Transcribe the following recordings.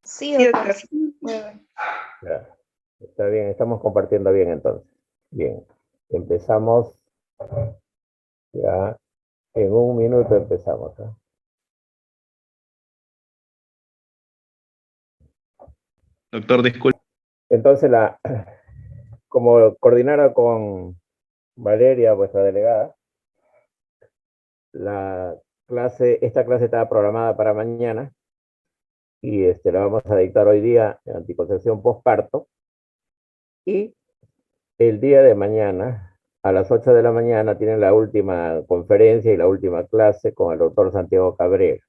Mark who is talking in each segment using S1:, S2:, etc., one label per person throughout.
S1: Sí, doctor. Muy bien.
S2: Ya, está bien, estamos compartiendo bien entonces. Bien, empezamos ya, en un minuto empezamos, ¿eh?
S3: Doctor, disculpe.
S2: Entonces, como coordinara con Valeria, vuestra delegada, esta clase estaba programada para mañana y la vamos a dictar hoy día en anticoncepción postparto, y el día de mañana a las 8 de la mañana tienen la última conferencia y la última clase con el doctor Santiago Cabrera.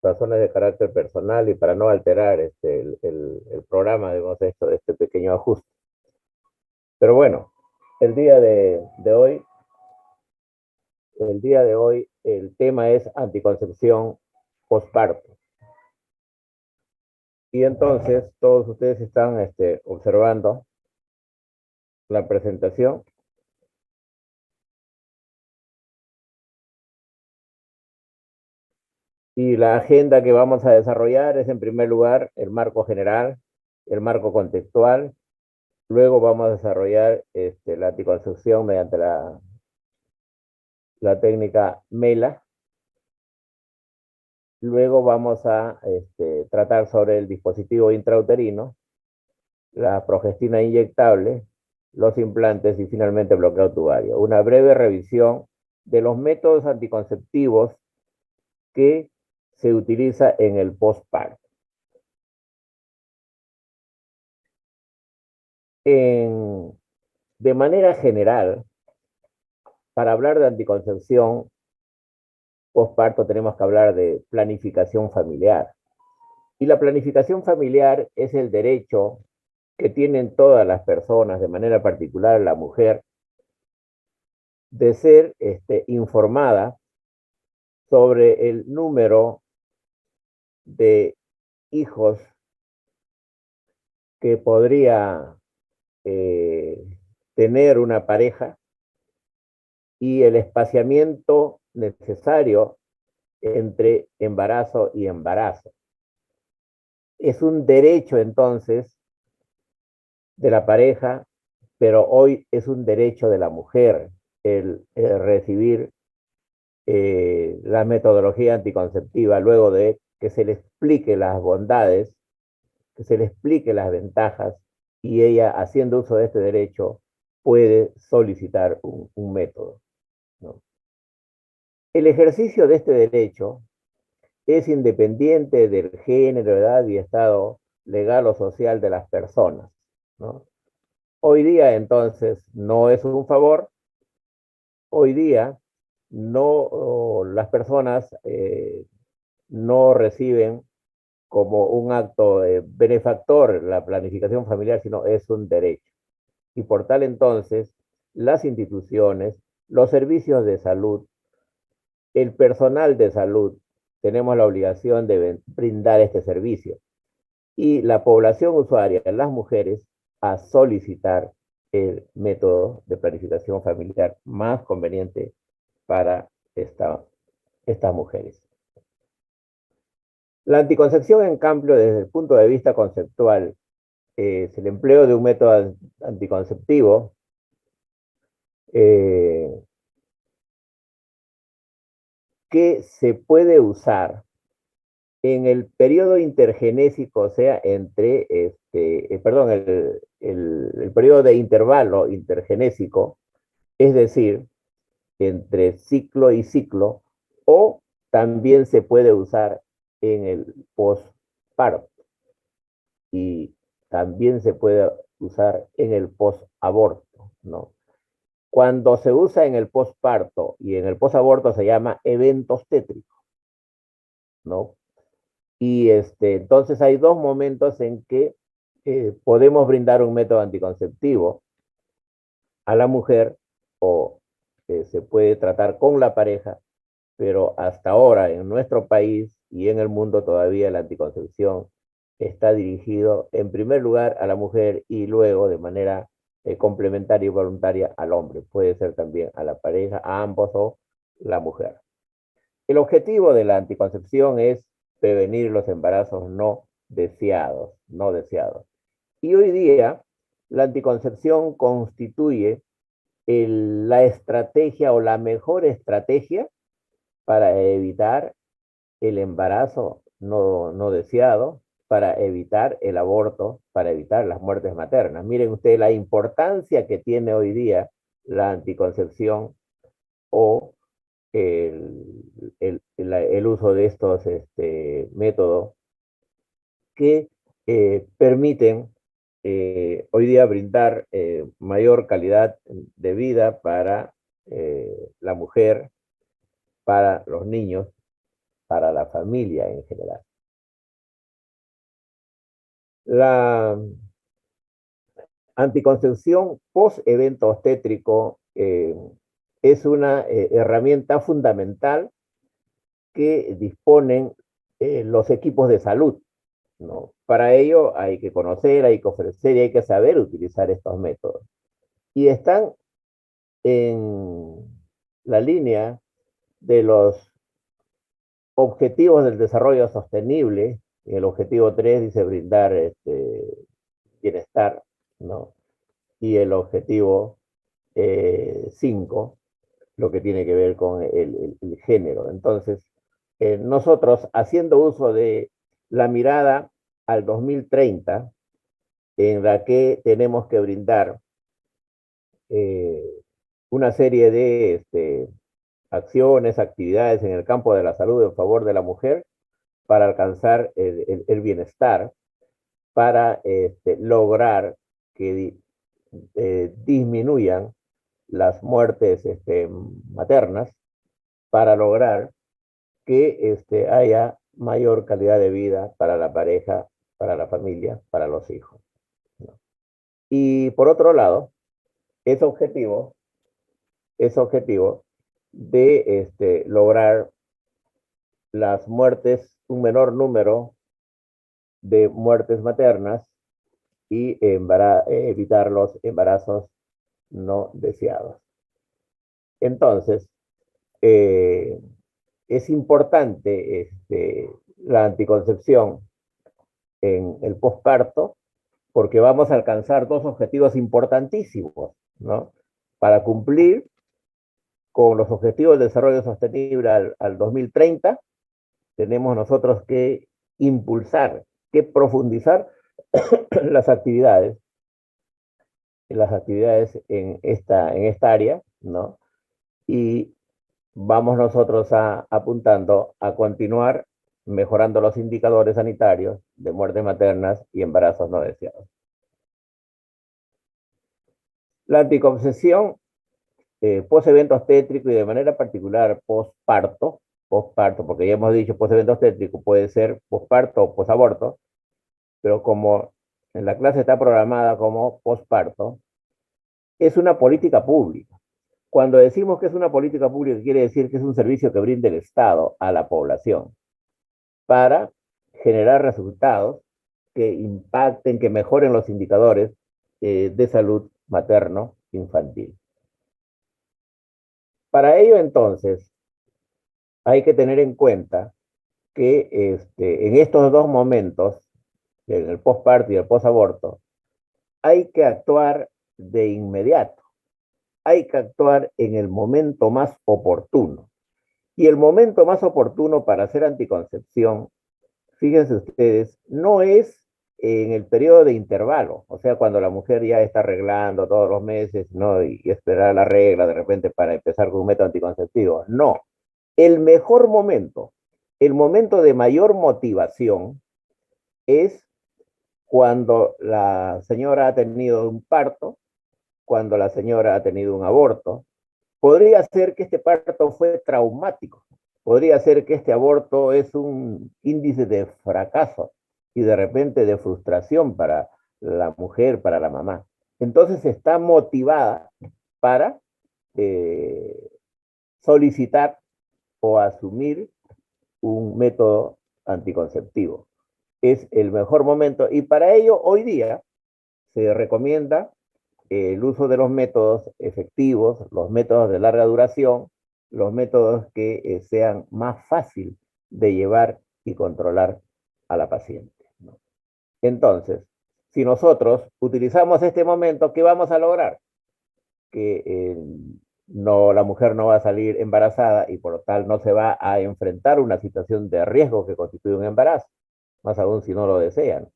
S2: Razones de carácter personal y para no alterar el programa, digamos, este pequeño ajuste. Pero bueno, el día de hoy, el tema es anticoncepción postparto. Y entonces todos ustedes están observando la presentación. Y la agenda que vamos a desarrollar es, en primer lugar, el marco general, el marco contextual. Luego vamos a desarrollar la anticoncepción mediante la técnica MELA. Luego vamos a tratar sobre el dispositivo intrauterino, la progestina inyectable, los implantes y finalmente bloqueo tubario. Una breve revisión de los métodos anticonceptivos que se utiliza en el postparto. De manera general, para hablar de anticoncepción postparto tenemos que hablar de planificación familiar. Y la planificación familiar es el derecho que tienen todas las personas, de manera particular la mujer, de ser informada sobre el número de hijos que podría tener una pareja y el espaciamiento necesario entre embarazo y embarazo. Es un derecho entonces de la pareja, pero hoy es un derecho de la mujer el recibir la metodología anticonceptiva luego de que se le explique las bondades, que se le explique las ventajas, y ella, haciendo uso de este derecho, puede solicitar un método, ¿no? El ejercicio de este derecho es independiente del género, edad y estado legal o social de las personas, ¿no? Hoy día, entonces, no es un favor. Hoy día, no, las personas no reciben como un acto benefactor la planificación familiar, sino es un derecho. Y por tal entonces, las instituciones, los servicios de salud, el personal de salud, tenemos la obligación de brindar este servicio. Y la población usuaria, las mujeres, a solicitar el método de planificación familiar más conveniente para estas mujeres. La anticoncepción, en cambio, desde el punto de vista conceptual, es el empleo de un método anticonceptivo que se puede usar en el periodo intergenésico, o sea, entre, perdón, el periodo de intervalo intergenésico, es decir, entre ciclo y ciclo, o también se puede usar en el postparto y también se puede usar en el postaborto, ¿no? Cuando se usa en el postparto y en el postaborto se llama evento obstétrico, ¿no? Y entonces hay dos momentos en que podemos brindar un método anticonceptivo a la mujer, o se puede tratar con la pareja, pero hasta ahora en nuestro país y en el mundo todavía la anticoncepción está dirigido en primer lugar a la mujer y luego de manera complementaria y voluntaria al hombre. Puede ser también a la pareja, a ambos o la mujer. El objetivo de la anticoncepción es prevenir los embarazos no deseados, no deseados. Y hoy día la anticoncepción constituye la estrategia o la mejor estrategia para evitar el embarazo no deseado, para evitar el aborto, para evitar las muertes maternas. Miren ustedes la importancia que tiene hoy día la anticoncepción o el uso de estos métodos que permiten hoy día brindar mayor calidad de vida para la mujer, para los niños, para la familia en general. La anticoncepción post-evento obstétrico es una herramienta fundamental que disponen los equipos de salud, ¿no? Para ello hay que conocer, hay que ofrecer y hay que saber utilizar estos métodos. Y están en la línea de los objetivos del desarrollo sostenible. El objetivo 3 dice brindar bienestar, ¿no? Y el objetivo 5, lo que tiene que ver con el género. Entonces, nosotros, haciendo uso de la mirada al 2030, en la que tenemos que brindar una serie de acciones, actividades en el campo de la salud en favor de la mujer para alcanzar el bienestar, para lograr que disminuyan las muertes maternas, para lograr que haya mayor calidad de vida para la pareja, para la familia, para los hijos, ¿no? Y por otro lado, es objetivo de lograr las muertes, un menor número de muertes maternas y evitar los embarazos no deseados. Entonces, es importante la anticoncepción en el posparto porque vamos a alcanzar dos objetivos importantísimos, ¿no? Para cumplir con los objetivos de desarrollo sostenible al 2030, tenemos nosotros que impulsar, que profundizar las actividades en esta área, ¿no? Y vamos nosotros apuntando a continuar mejorando los indicadores sanitarios de muertes maternas y embarazos no deseados. La anticoncepción post-evento obstétrico y de manera particular posparto, porque ya hemos dicho post-evento obstétrico puede ser posparto o posaborto, pero como en la clase está programada como posparto, es una política pública. Cuando decimos que es una política pública, quiere decir que es un servicio que brinda el Estado a la población para generar resultados que impacten, que mejoren los indicadores de salud materno-infantil. Para ello, entonces, hay que tener en cuenta que en estos dos momentos, en el posparto y el posaborto, hay que actuar de inmediato. Hay que actuar en el momento más oportuno. Y el momento más oportuno para hacer anticoncepción, fíjense ustedes, no es en el periodo de intervalo, o sea, cuando la mujer ya está arreglando todos los meses, ¿no? Y esperar la regla de repente para empezar con un método anticonceptivo. No. El mejor momento, el momento de mayor motivación es cuando la señora ha tenido un parto, cuando la señora ha tenido un aborto. Podría ser que este parto fue traumático, podría ser que este aborto es un índice de fracaso y de repente de frustración para la mujer, para la mamá. Entonces está motivada para solicitar o asumir un método anticonceptivo. Es el mejor momento y para ello hoy día se recomienda el uso de los métodos efectivos, los métodos de larga duración, los métodos que sean más fácil de llevar y controlar a la paciente, ¿no? Entonces, si nosotros utilizamos este momento, ¿qué vamos a lograr? Que no, la mujer no va a salir embarazada y por lo tal no se va a enfrentar a una situación de riesgo que constituye un embarazo, más aún si no lo desean.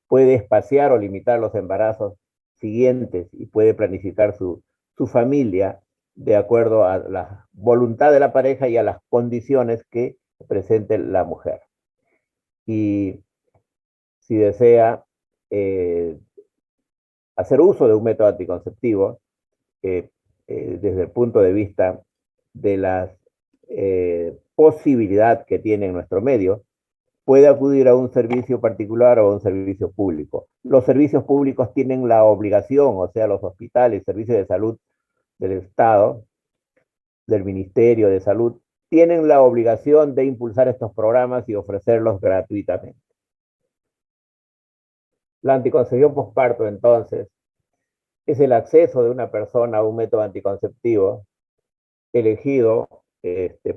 S2: Puede espaciar o limitar los embarazos siguientes y puede planificar su familia de acuerdo a la voluntad de la pareja y a las condiciones que presente la mujer. Y si desea hacer uso de un método anticonceptivo, desde el punto de vista de la posibilidad que tiene en nuestro medio, puede acudir a un servicio particular o a un servicio público. Los servicios públicos tienen la obligación, o sea, los hospitales, servicios de salud del Estado, del Ministerio de Salud, tienen la obligación de impulsar estos programas y ofrecerlos gratuitamente. La anticoncepción posparto, entonces, es el acceso de una persona a un método anticonceptivo elegido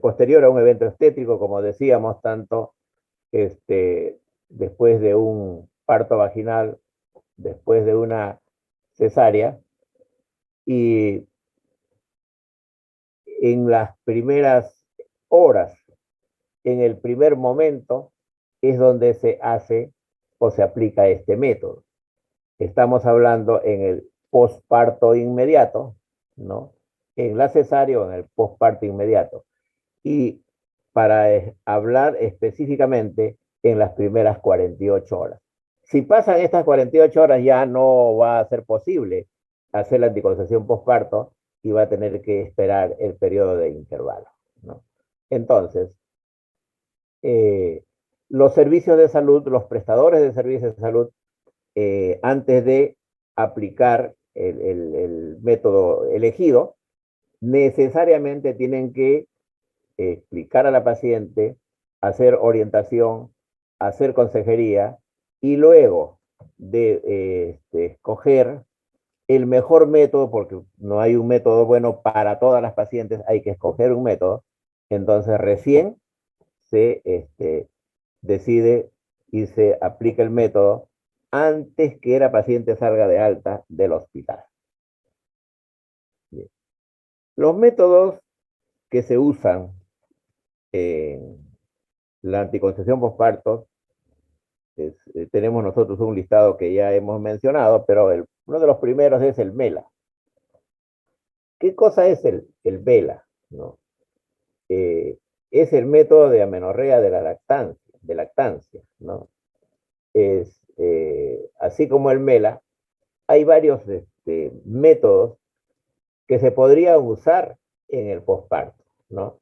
S2: posterior a un evento estético, como decíamos, tanto después de un parto vaginal, después de una cesárea, y en las primeras horas, en el primer momento, es donde se hace o se aplica este método. Estamos hablando en el posparto inmediato, ¿no? En la cesárea o en el posparto inmediato. Y para hablar específicamente en las primeras 48 horas. Si pasan estas 48 horas ya no va a ser posible hacer la anticoncepción posparto y va a tener que esperar el periodo de intervalo, ¿no? Entonces, los servicios de salud, los prestadores de servicios de salud, antes de aplicar el método elegido, necesariamente tienen que explicar a la paciente, hacer orientación, hacer consejería y luego de escoger el mejor método, porque no hay un método bueno para todas las pacientes, hay que escoger un método, entonces recién se decide y se aplica el método antes que la paciente salga de alta del hospital. Bien. Los métodos que se usan en la anticoncepción posparto, tenemos nosotros un listado que ya hemos mencionado, pero uno de los primeros es el MELA. ¿Qué cosa es el VELA? ¿No? Es el método de amenorrea de la lactancia, ¿no? Así como el MELA, hay varios métodos que se podrían usar en el posparto, ¿no?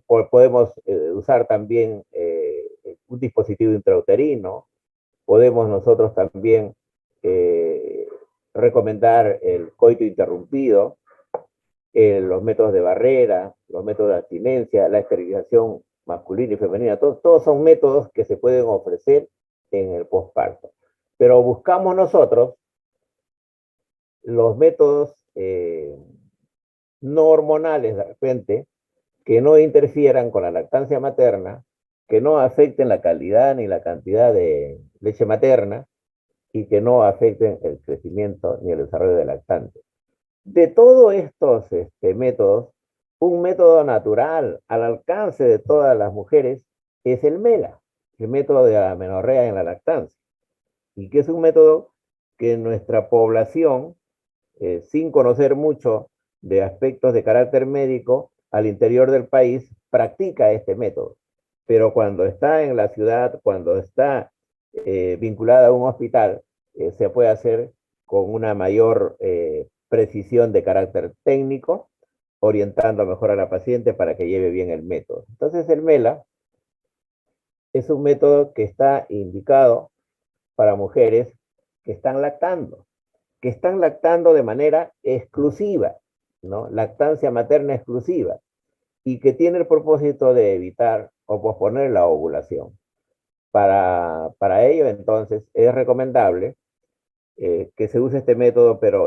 S2: Podemos usar también un dispositivo intrauterino, podemos nosotros también recomendar el coito interrumpido, los métodos de barrera, los métodos de abstinencia, la esterilización masculina y femenina, todos son métodos que se pueden ofrecer en el posparto. Pero buscamos nosotros los métodos no hormonales de repente, que no interfieran con la lactancia materna, que no afecten la calidad ni la cantidad de leche materna y que no afecten el crecimiento ni el desarrollo del lactante. De todos estos métodos, un método natural al alcance de todas las mujeres es el MELA, el método de la amenorrea en la lactancia, y que es un método que nuestra población, sin conocer mucho de aspectos de carácter médico, al interior del país practica este método. Pero cuando está en la ciudad, cuando está vinculada a un hospital, se puede hacer con una mayor precisión de carácter técnico, orientando mejor a la paciente para que lleve bien el método. Entonces el MELA es un método que está indicado para mujeres que están lactando de manera exclusiva, ¿no? Lactancia materna exclusiva, y que tiene el propósito de evitar o posponer la ovulación. Para ello, entonces, es recomendable que se use este método, pero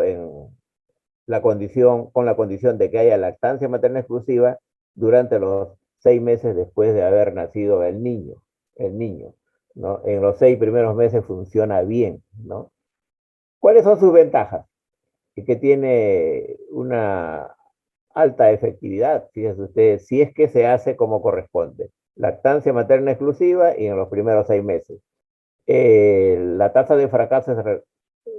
S2: con la condición de que haya lactancia materna exclusiva durante los 6 meses después de haber nacido el niño, ¿no? En los 6 primeros meses funciona bien, ¿no? ¿Cuáles son sus ventajas? Y que tiene una alta efectividad, fíjense ustedes, si es que se hace como corresponde. Lactancia materna exclusiva y en los primeros 6 meses. La tasa de fracaso es,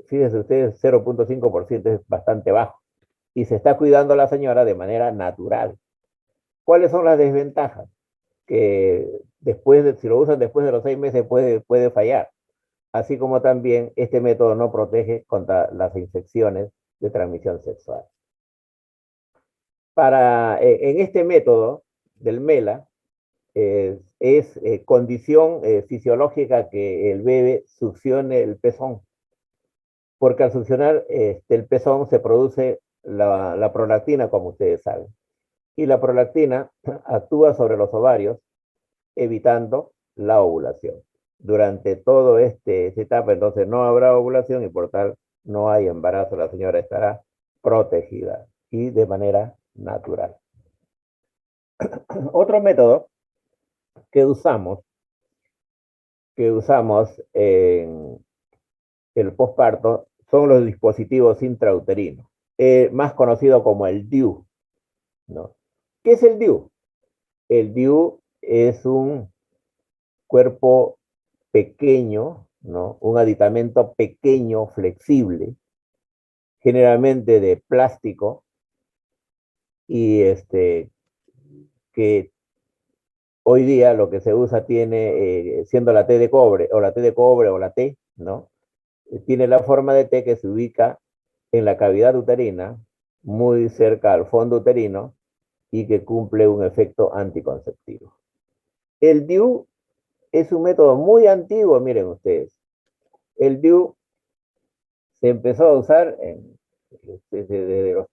S2: fíjense ustedes, 0,5%, es bastante bajo. Y se está cuidando a la señora de manera natural. ¿Cuáles son las desventajas? Que si lo usan después de los 6 meses puede fallar. Así como también este método no protege contra las infecciones de transmisión sexual. En este método del MELA, es condición fisiológica que el bebé succione el pezón, porque al succionar el pezón se produce la prolactina, como ustedes saben, y la prolactina actúa sobre los ovarios, evitando la ovulación. Durante todo esta etapa, entonces no habrá ovulación y por tal no hay embarazo, la señora estará protegida y de manera natural. Otro método que usamos en el posparto son los dispositivos intrauterinos, más conocido como el DIU, ¿no? ¿Qué es el DIU? El DIU es un cuerpo pequeño, ¿no? Un aditamento pequeño, flexible, generalmente de plástico, y que hoy día lo que se usa tiene, siendo la T de cobre, o la T de cobre, o la T, ¿no? Tiene la forma de T que se ubica en la cavidad uterina, muy cerca al fondo uterino, y que cumple un efecto anticonceptivo. El DIU es un método muy antiguo, miren ustedes. El DIU se empezó a usar desde los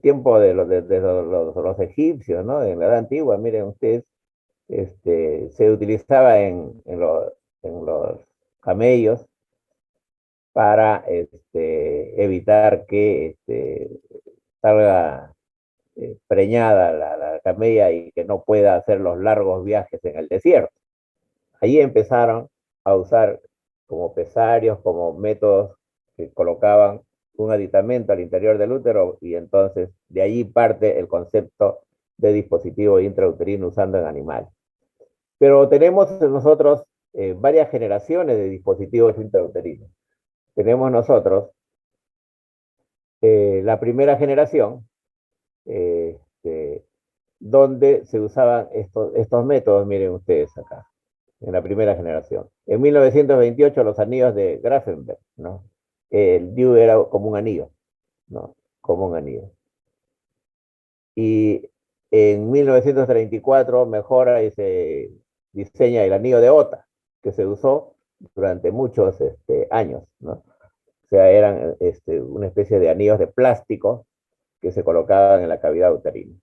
S2: tiempos de los egipcios, ¿no? En la edad antigua, miren ustedes, se utilizaba en los camellos para evitar que salga preñada la camella y que no pueda hacer los largos viajes en el desierto. Allí empezaron a usar como pesarios, como métodos que colocaban un aditamento al interior del útero, y entonces de allí parte el concepto de dispositivo intrauterino usando en animales. Pero tenemos nosotros varias generaciones de dispositivos intrauterinos. Tenemos nosotros la primera generación, donde se usaban estos métodos, miren ustedes acá, en la primera generación. En 1928 los anillos de Grafenberg, ¿no? El DIU era como un anillo, ¿no? Como un anillo. Y en 1934 mejora y se diseña el anillo de Ota, que se usó durante muchos años, ¿no? O sea, eran una especie de anillos de plástico que se colocaban en la cavidad uterina.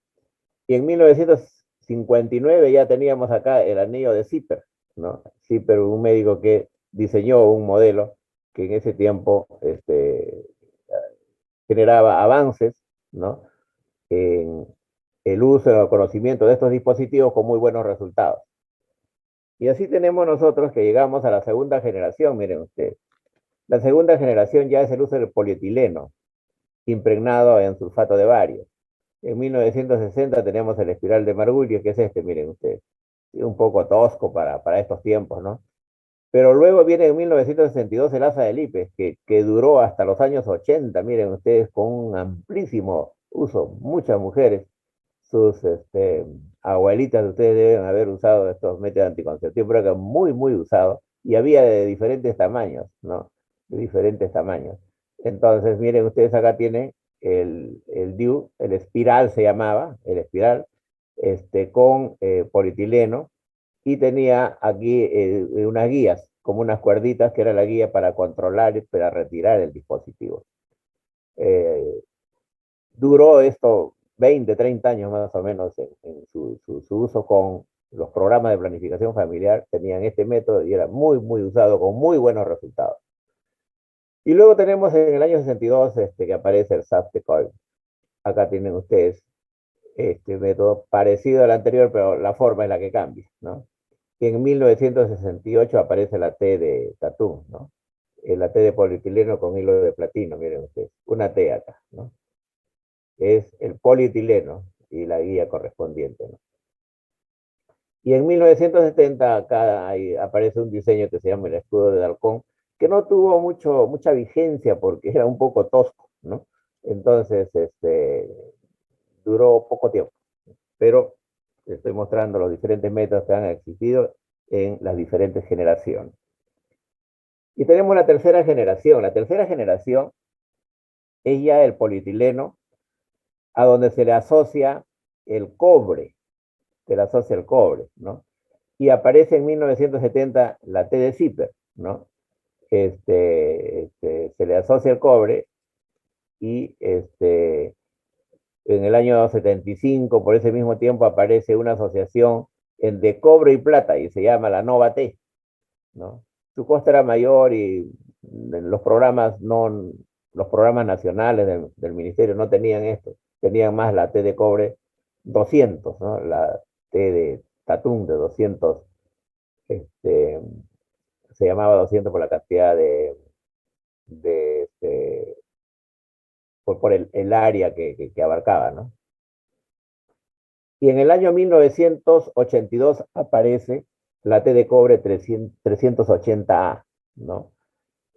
S2: Y en 1959 ya teníamos acá el anillo de Zipper, ¿no? Zipper, un médico que diseñó un modelo que en ese tiempo generaba avances, ¿no? En el uso y el conocimiento de estos dispositivos con muy buenos resultados. Y así tenemos nosotros que llegamos a la segunda generación, miren ustedes. La segunda generación ya es el uso del polietileno, impregnado en sulfato de bario. En 1960 tenemos el espiral de Marguglio, que es miren ustedes. Un poco tosco para estos tiempos, ¿no? Pero luego viene en 1962 el asa de Lipes, que duró hasta los años 80, miren ustedes, con un amplísimo uso. Muchas mujeres, sus abuelitas de ustedes deben haber usado estos métodos anticonceptivos, pero que muy, muy usados, y había de diferentes tamaños, ¿no? De diferentes tamaños. Entonces, miren ustedes, acá tienen el DIU, el espiral se llamaba, el espiral, con polietileno, y tenía aquí unas guías, como unas cuerditas, que era la guía para controlar y para retirar el dispositivo. Duró esto 20, 30 años más o menos en su uso con los programas de planificación familiar, tenían este método y era muy, muy usado con muy buenos resultados. Y luego tenemos en el año 62 que aparece el Subtecoil. Acá tienen ustedes este método parecido al anterior, pero la forma es la que cambia, ¿no? Y en 1968 aparece la T de Tatum, ¿no? La T de polietileno con hilo de platino, miren ustedes, una T acá, ¿no? Es el polietileno y la guía correspondiente, ¿no? Y en 1970 acá aparece un diseño que se llama el escudo de Halcón, que no tuvo mucha vigencia porque era un poco tosco, ¿no? Entonces, duró poco tiempo, pero estoy mostrando los diferentes métodos que han existido en las diferentes generaciones. Y tenemos la tercera generación. La tercera generación es ya el polietileno, a donde se le asocia el cobre, ¿no? Y aparece en 1970 la T de Zipper, ¿no? Se le asocia el cobre y en el año 75, por ese mismo tiempo, aparece una asociación de cobre y plata y se llama la Nova T, ¿no? Su costo era mayor y los programas, no, los programas nacionales del ministerio no tenían esto, tenían más la T de cobre 200, ¿no? La T de Tatum de 200, se llamaba 200 por la cantidad de por el área que abarcaba, ¿no? Y en el año 1982 aparece la T de cobre 380A, ¿no?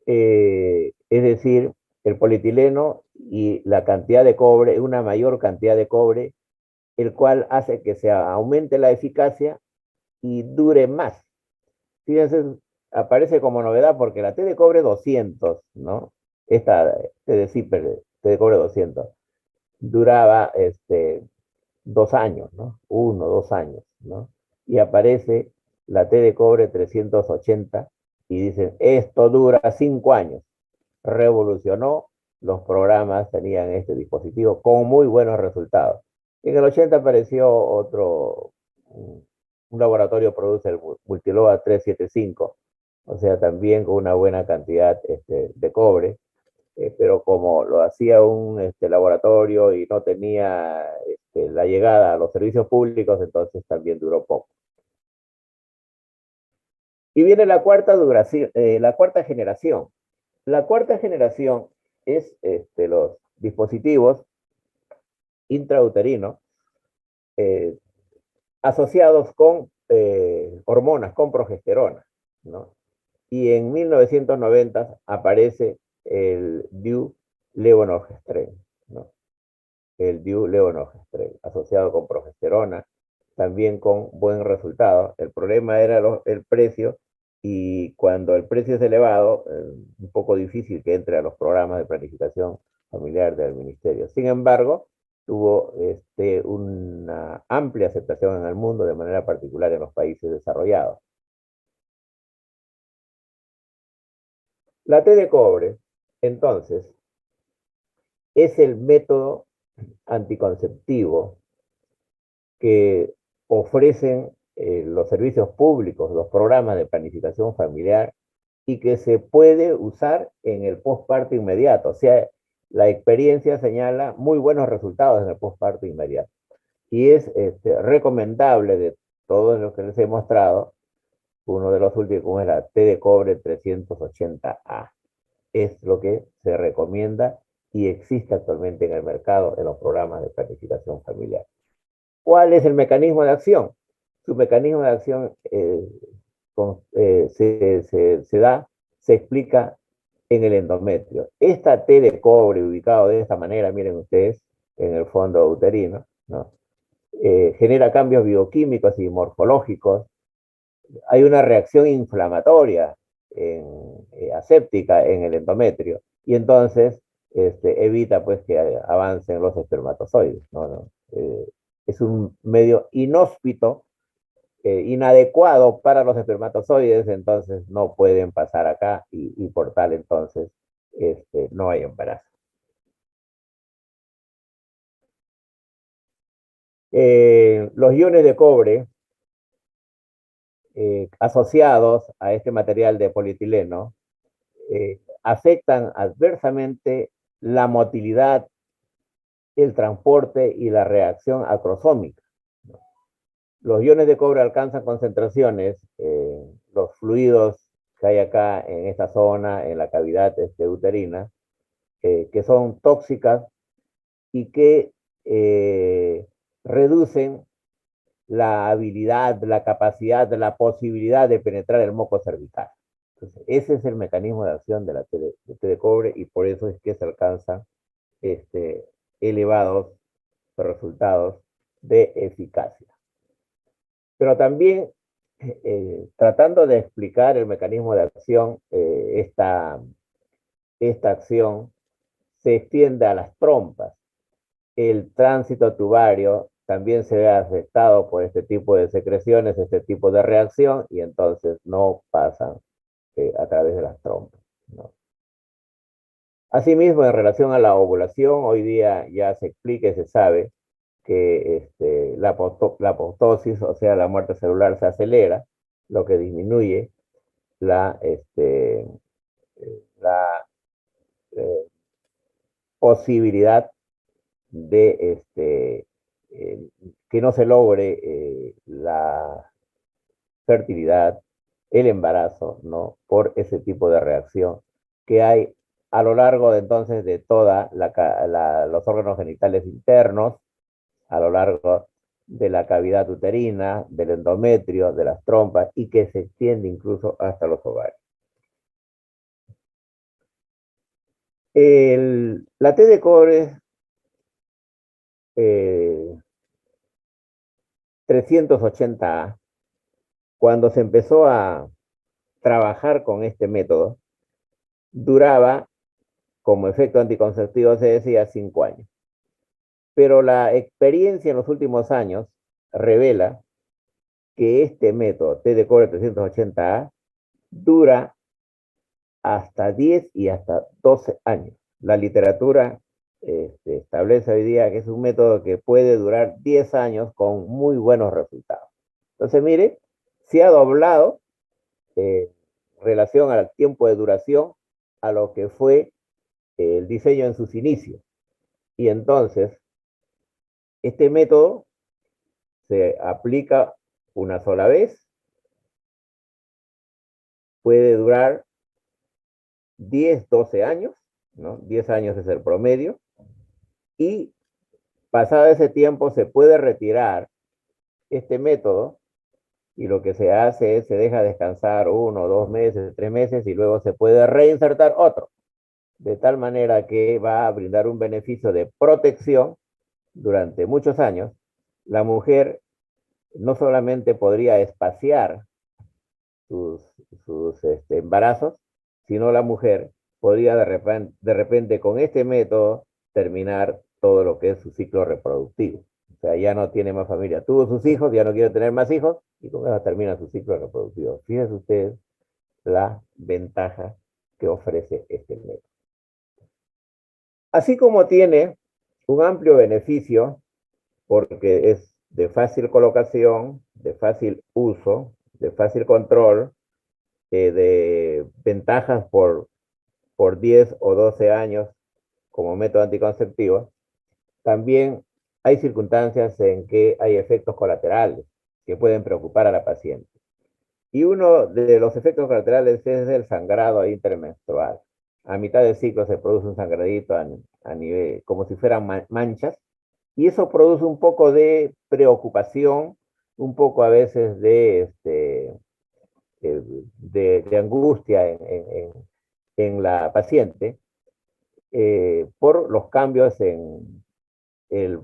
S2: Es decir, el polietileno y la cantidad de cobre, una mayor cantidad de cobre, el cual hace que se aumente la eficacia y dure más. Fíjense, aparece como novedad porque la T de cobre 200, ¿no? Esta T de Zipper, T de cobre 200, duraba 2 años, ¿no? 1, 2 años, ¿no? Y aparece la T de cobre 380 y dicen, esto dura 5 años. Revolucionó los programas, tenían este dispositivo con muy buenos resultados. En el 80 apareció un laboratorio produce el Multiloa 375, o sea, también con una buena cantidad de cobre, pero como lo hacía un laboratorio y no tenía la llegada a los servicios públicos, entonces también duró poco. Y viene la cuarta generación. La cuarta generación es los dispositivos intrauterinos eh, asociados con hormonas, con progesterona, ¿no? Y en 1990 aparece el DIU-levonorgestrel, ¿no? El DIU-levonorgestrel, asociado con progesterona, también con buen resultado. El problema era el precio, y cuando el precio es elevado, un poco difícil que entre a los programas de planificación familiar del ministerio. Sin embargo, tuvo una amplia aceptación en el mundo, de manera particular en los países desarrollados. La T de cobre, entonces, es el método anticonceptivo que ofrecen los servicios públicos, los programas de planificación familiar, y que se puede usar en el posparto inmediato. O sea, la experiencia señala muy buenos resultados en el posparto inmediato. Y es recomendable, de todos los que les he mostrado, uno de los últimos es la T de cobre 380A. Es lo que se recomienda y existe actualmente en el mercado en los programas de planificación familiar. ¿Cuál es el mecanismo de acción? Su mecanismo de acción se explica en el endometrio. Esta T de cobre ubicado de esta manera, miren ustedes, en el fondo uterino, ¿no? Genera cambios bioquímicos y morfológicos. Hay una reacción inflamatoria aséptica en el endometrio, y entonces evita pues que avancen los espermatozoides, ¿no? ¿No? Es un medio inhóspito, inadecuado para los espermatozoides, entonces no pueden pasar acá y por tal entonces no hay embarazo. Los iones de cobre asociados a este material de polietileno afectan adversamente la motilidad el transporte y la reacción acrosómica. Los iones de cobre alcanzan concentraciones, los fluidos que hay acá en esta zona, en la cavidad uterina, que son tóxicas y que reducen la habilidad, la capacidad, la posibilidad de penetrar el moco cervical. Entonces, ese es el mecanismo de acción de la té de cobre y por eso es que se alcanzan elevados resultados de eficacia. Pero también, tratando de explicar el mecanismo de acción, esta acción se extiende a las trompas. El tránsito tubario también se ve afectado por este tipo de secreciones, este tipo de reacción, y entonces no pasan a través de las trompas, ¿no? Asimismo, en relación a la ovulación, hoy día ya se explica y se sabe que la apoptosis, o sea, la muerte celular, se acelera, lo que disminuye la, la posibilidad de que no se logre la fertilidad, el embarazo, ¿no? Por ese tipo de reacción que hay a lo largo de entonces de toda los órganos genitales internos, a lo largo de la cavidad uterina, del endometrio, de las trompas y que se extiende incluso hasta los ovarios. La té de cobre 380A, cuando se empezó a trabajar con este método, duraba, como efecto anticonceptivo se decía, 5 años. Pero la experiencia en los últimos años revela que este método, té de cobre 380A, dura hasta 10 y hasta 12 años. La literatura establece hoy día que es un método que puede durar 10 años con muy buenos resultados. Entonces, mire, se ha doblado relación al tiempo de duración a lo que fue el diseño en sus inicios. Y entonces, este método se aplica una sola vez, puede durar 10, 12 años, ¿no? 10 años es el promedio, y pasado ese tiempo se puede retirar este método y lo que se hace es se deja descansar 1, 2 meses, 3 meses y luego se puede reinsertar otro, de tal manera que va a brindar un beneficio de protección durante muchos años. La mujer no solamente podría espaciar sus, embarazos, sino la mujer podría de repente con este método terminar todo lo que es su ciclo reproductivo. O sea, ya no tiene más familia. Tuvo sus hijos, ya no quiere tener más hijos y con eso termina su ciclo reproductivo. Fíjense ustedes la ventaja que ofrece este método. Así como tiene un amplio beneficio porque es de fácil colocación, de fácil uso, de fácil control, de ventajas por 10 o 12 años como método anticonceptivo, también hay circunstancias en que hay efectos colaterales que pueden preocupar a la paciente. Y uno de los efectos colaterales es el sangrado intermenstrual. A mitad del ciclo se produce un sangradito a nivel, como si fueran manchas, y eso produce un poco de preocupación, un poco a veces de angustia en la paciente por los cambios en el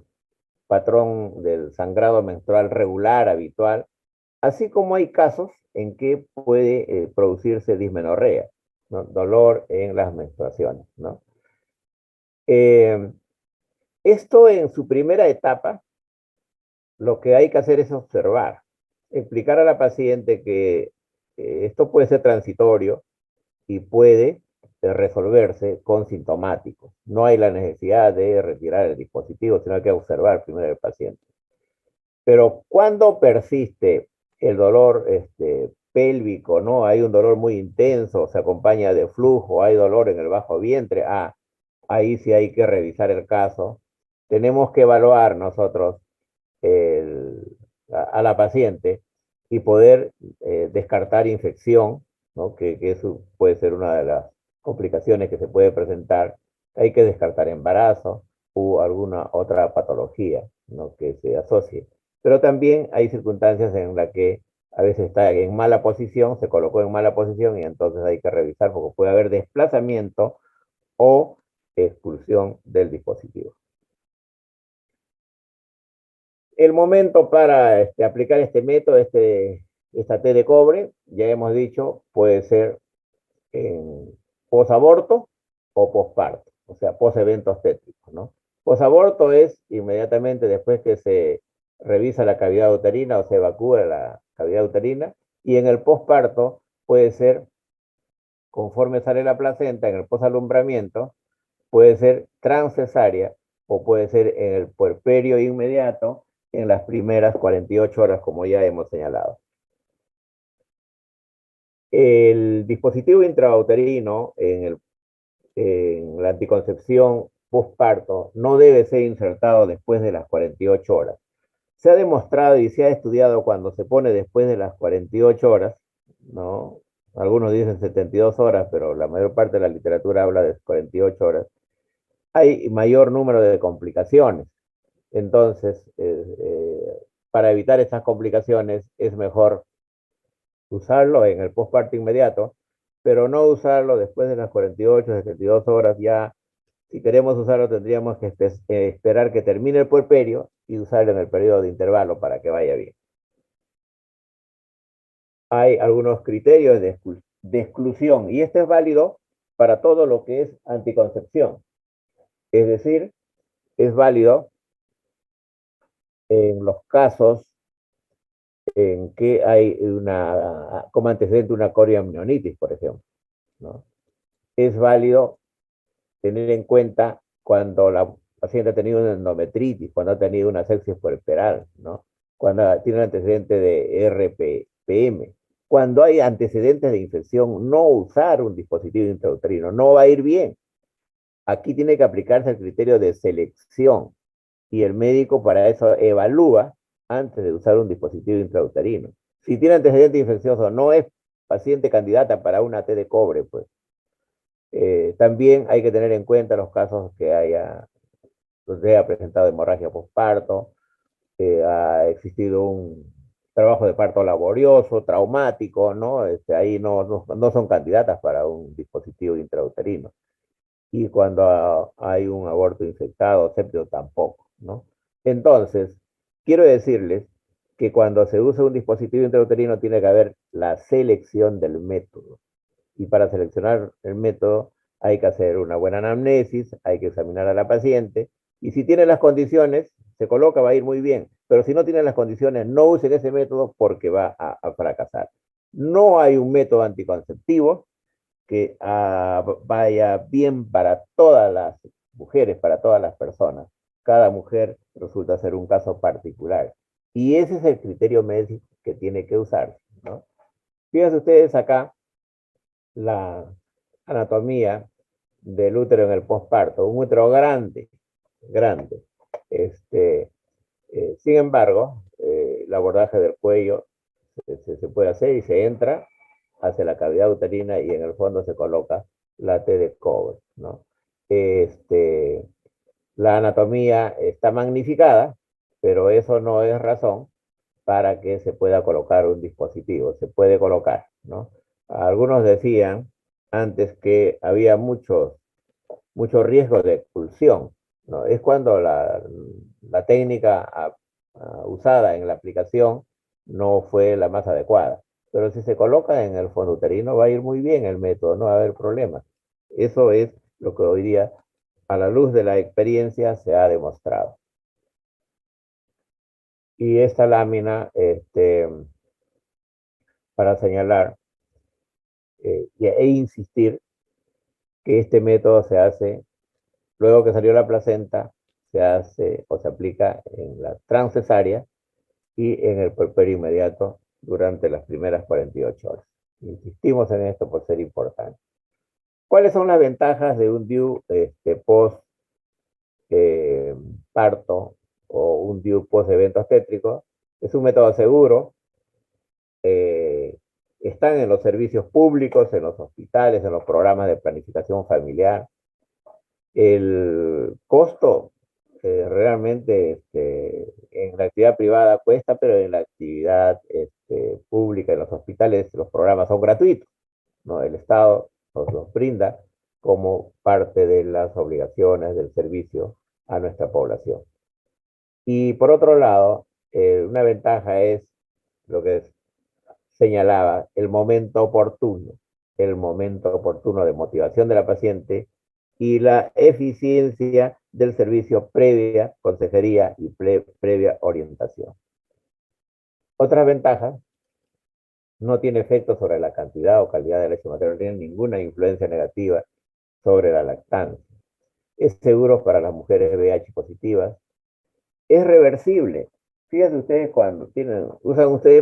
S2: patrón del sangrado menstrual regular, habitual, así como hay casos en que puede producirse dismenorrea, ¿no? Dolor en las menstruaciones, ¿no? Esto en su primera etapa, lo que hay que hacer es observar, explicar a la paciente que esto puede ser transitorio y puede resolverse con sintomáticos. No hay la necesidad de retirar el dispositivo, sino hay que observar primero al paciente. Pero cuando persiste el dolor pélvico, ¿no? Hay un dolor muy intenso, se acompaña de flujo, hay dolor en el bajo vientre, ahí sí hay que revisar el caso tenemos que evaluar nosotros a la paciente y poder descartar infección, ¿no? Que eso puede ser una de las complicaciones que se puede presentar. Hay que descartar embarazo u alguna otra patología, ¿no? Que se asocie. Pero también hay circunstancias en las que a veces está en mala posición, se colocó en mala posición y entonces hay que revisar porque puede haber desplazamiento o expulsión del dispositivo. El momento para aplicar este método, esta T de cobre, ya hemos dicho, puede ser en posaborto o posparto, o sea, posevento obstétrico, ¿no? Posaborto es inmediatamente después que se revisa la cavidad uterina o se evacúa la cavidad uterina, y en el posparto puede ser conforme sale la placenta, en el posalumbramiento, puede ser transcesárea o puede ser en el puerperio inmediato en las primeras 48 horas, como ya hemos señalado. El dispositivo intrauterino en la anticoncepción postparto no debe ser insertado después de las 48 horas. Se ha demostrado y se ha estudiado cuando se pone después de las 48 horas, ¿no? Algunos dicen 72 horas, pero la mayor parte de la literatura habla de 48 horas. Hay mayor número de complicaciones. Entonces, para evitar estas complicaciones es mejor usarlo en el postparto inmediato, pero no usarlo después de las 48, 72 horas. Ya, si queremos usarlo, tendríamos que esperar que termine el puerperio y usarlo en el periodo de intervalo para que vaya bien. Hay algunos criterios de exclusión y este es válido para todo lo que es anticoncepción. Es decir, es válido en los casos en que hay como antecedente una coriamnionitis, por ejemplo, ¿no? Es válido tener en cuenta cuando la paciente ha tenido una endometritis, cuando ha tenido una sepsis puerperal, ¿no? Cuando tiene un antecedente de RPM, cuando hay antecedentes de infección, no usar un dispositivo intrauterino, no va a ir bien. Aquí tiene que aplicarse el criterio de selección y el médico para eso evalúa antes de usar un dispositivo intrauterino. Si tiene antecedente infeccioso, no es paciente candidata para una T de cobre, pues. También hay que tener en cuenta los casos que donde haya presentado hemorragia postparto, ha existido un trabajo de parto laborioso, traumático, ¿no? Ahí no son candidatas para un dispositivo intrauterino. Y cuando hay un aborto infectado, séptico tampoco, ¿no? Entonces, quiero decirles que cuando se usa un dispositivo intrauterino tiene que haber la selección del método. Y para seleccionar el método hay que hacer una buena anamnesis, hay que examinar a la paciente, y si tiene las condiciones, se coloca, va a ir muy bien. Pero si no tiene las condiciones, no usen ese método porque va a fracasar. No hay un método anticonceptivo que vaya bien para todas las mujeres, para todas las personas. Cada mujer resulta ser un caso particular. Y ese es el criterio médico que tiene que usarse, ¿no? Fíjense ustedes acá la anatomía del útero en el posparto, un útero grande, grande. Sin embargo, el abordaje del cuello se puede hacer y se entra hacia la cavidad uterina y en el fondo se coloca la T de cobre, ¿no? La anatomía está magnificada, pero eso no es razón para que se pueda colocar un dispositivo. Se puede colocar, ¿no? Algunos decían antes que había mucho riesgo de expulsión, ¿no? Es cuando la técnica usada en la aplicación no fue la más adecuada. Pero si se coloca en el fondo uterino va a ir muy bien el método, no va a haber problemas. Eso es lo que hoy día, a la luz de la experiencia, se ha demostrado. Y esta lámina, para señalar e insistir que este método se hace luego que salió la placenta, se hace o se aplica en la transcesárea y en el puerperio inmediato durante las primeras 48 horas. Insistimos en esto por ser importante. ¿Cuáles son las ventajas de un DIU post parto o un DIU post-evento obstétrico. Es un método seguro. Están en los servicios públicos, en los hospitales, en los programas de planificación familiar. El costo realmente en la actividad privada cuesta, pero en la actividad pública, en los hospitales, los programas son gratuitos, ¿no? El Estado nos los brinda como parte de las obligaciones del servicio a nuestra población. Y por otro lado, una ventaja es lo que señalaba, el momento oportuno de motivación de la paciente y la eficiencia del servicio previa consejería y previa orientación. Otras ventajas: no tiene efecto sobre la cantidad o calidad de leche materna, no tiene ninguna influencia negativa sobre la lactancia. Es seguro para las mujeres VIH positivas. Es reversible. Fíjense ustedes cuando usan ustedes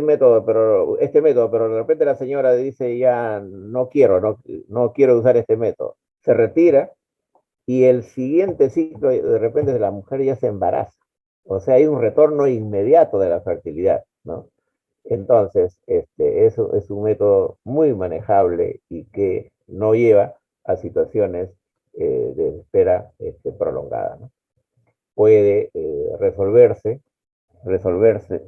S2: este método, pero de repente la señora dice ya no quiero usar este método. Se retira y el siguiente ciclo de repente la mujer ya se embaraza. O sea, hay un retorno inmediato de la fertilidad, ¿no? Entonces, eso es un método muy manejable y que no lleva a situaciones de espera prolongada, ¿no? Puede resolverse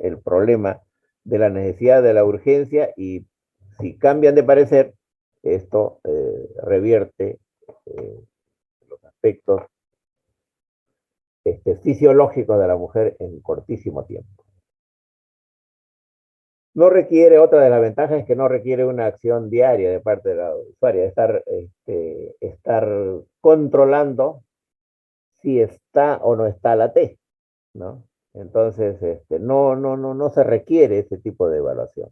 S2: el problema de la necesidad de la urgencia, y si cambian de parecer, esto revierte los aspectos fisiológicos de la mujer en cortísimo tiempo. No requiere, otra de las ventajas es que no requiere una acción diaria de parte de la usuaria, estar controlando si está o no está la T, ¿no? Entonces, no se requiere ese tipo de evaluación.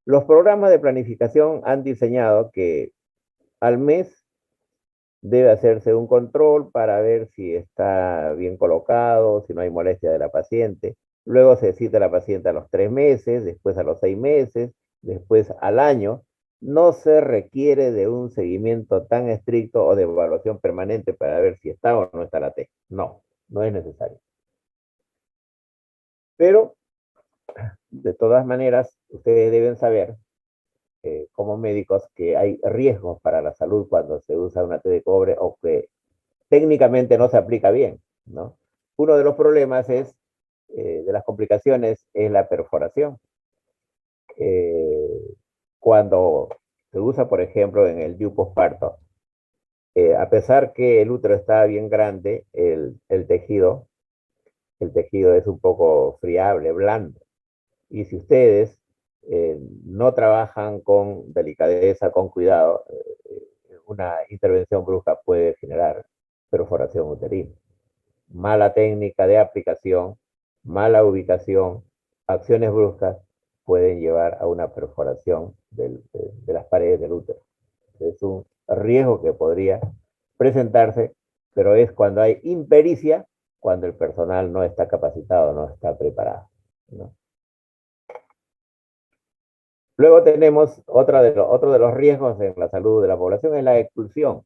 S2: Los programas de planificación han diseñado que al mes debe hacerse un control para ver si está bien colocado, si no hay molestia de la paciente. Luego se cita a la paciente a los 3 meses, después a los 6 meses, después al año. No se requiere de un seguimiento tan estricto o de evaluación permanente para ver si está o no está la T. No, no es necesario. Pero, de todas maneras, ustedes deben saber, como médicos, que hay riesgos para la salud cuando se usa una T de cobre o que técnicamente no se aplica bien, ¿no? Uno de los problemas de las complicaciones es la perforación. Cuando se usa, por ejemplo, en el DIU posparto, a pesar que el útero está bien grande, el tejido es un poco friable, blando. Y si ustedes no trabajan con delicadeza, con cuidado, una intervención brusca puede generar perforación uterina. Mala técnica de aplicación, mala ubicación, acciones bruscas pueden llevar a una perforación de las paredes del útero. Es un riesgo que podría presentarse, pero es cuando hay impericia, cuando el personal no está capacitado, no está preparado, ¿no? Luego tenemos otro de los riesgos en la salud de la población, es la expulsión.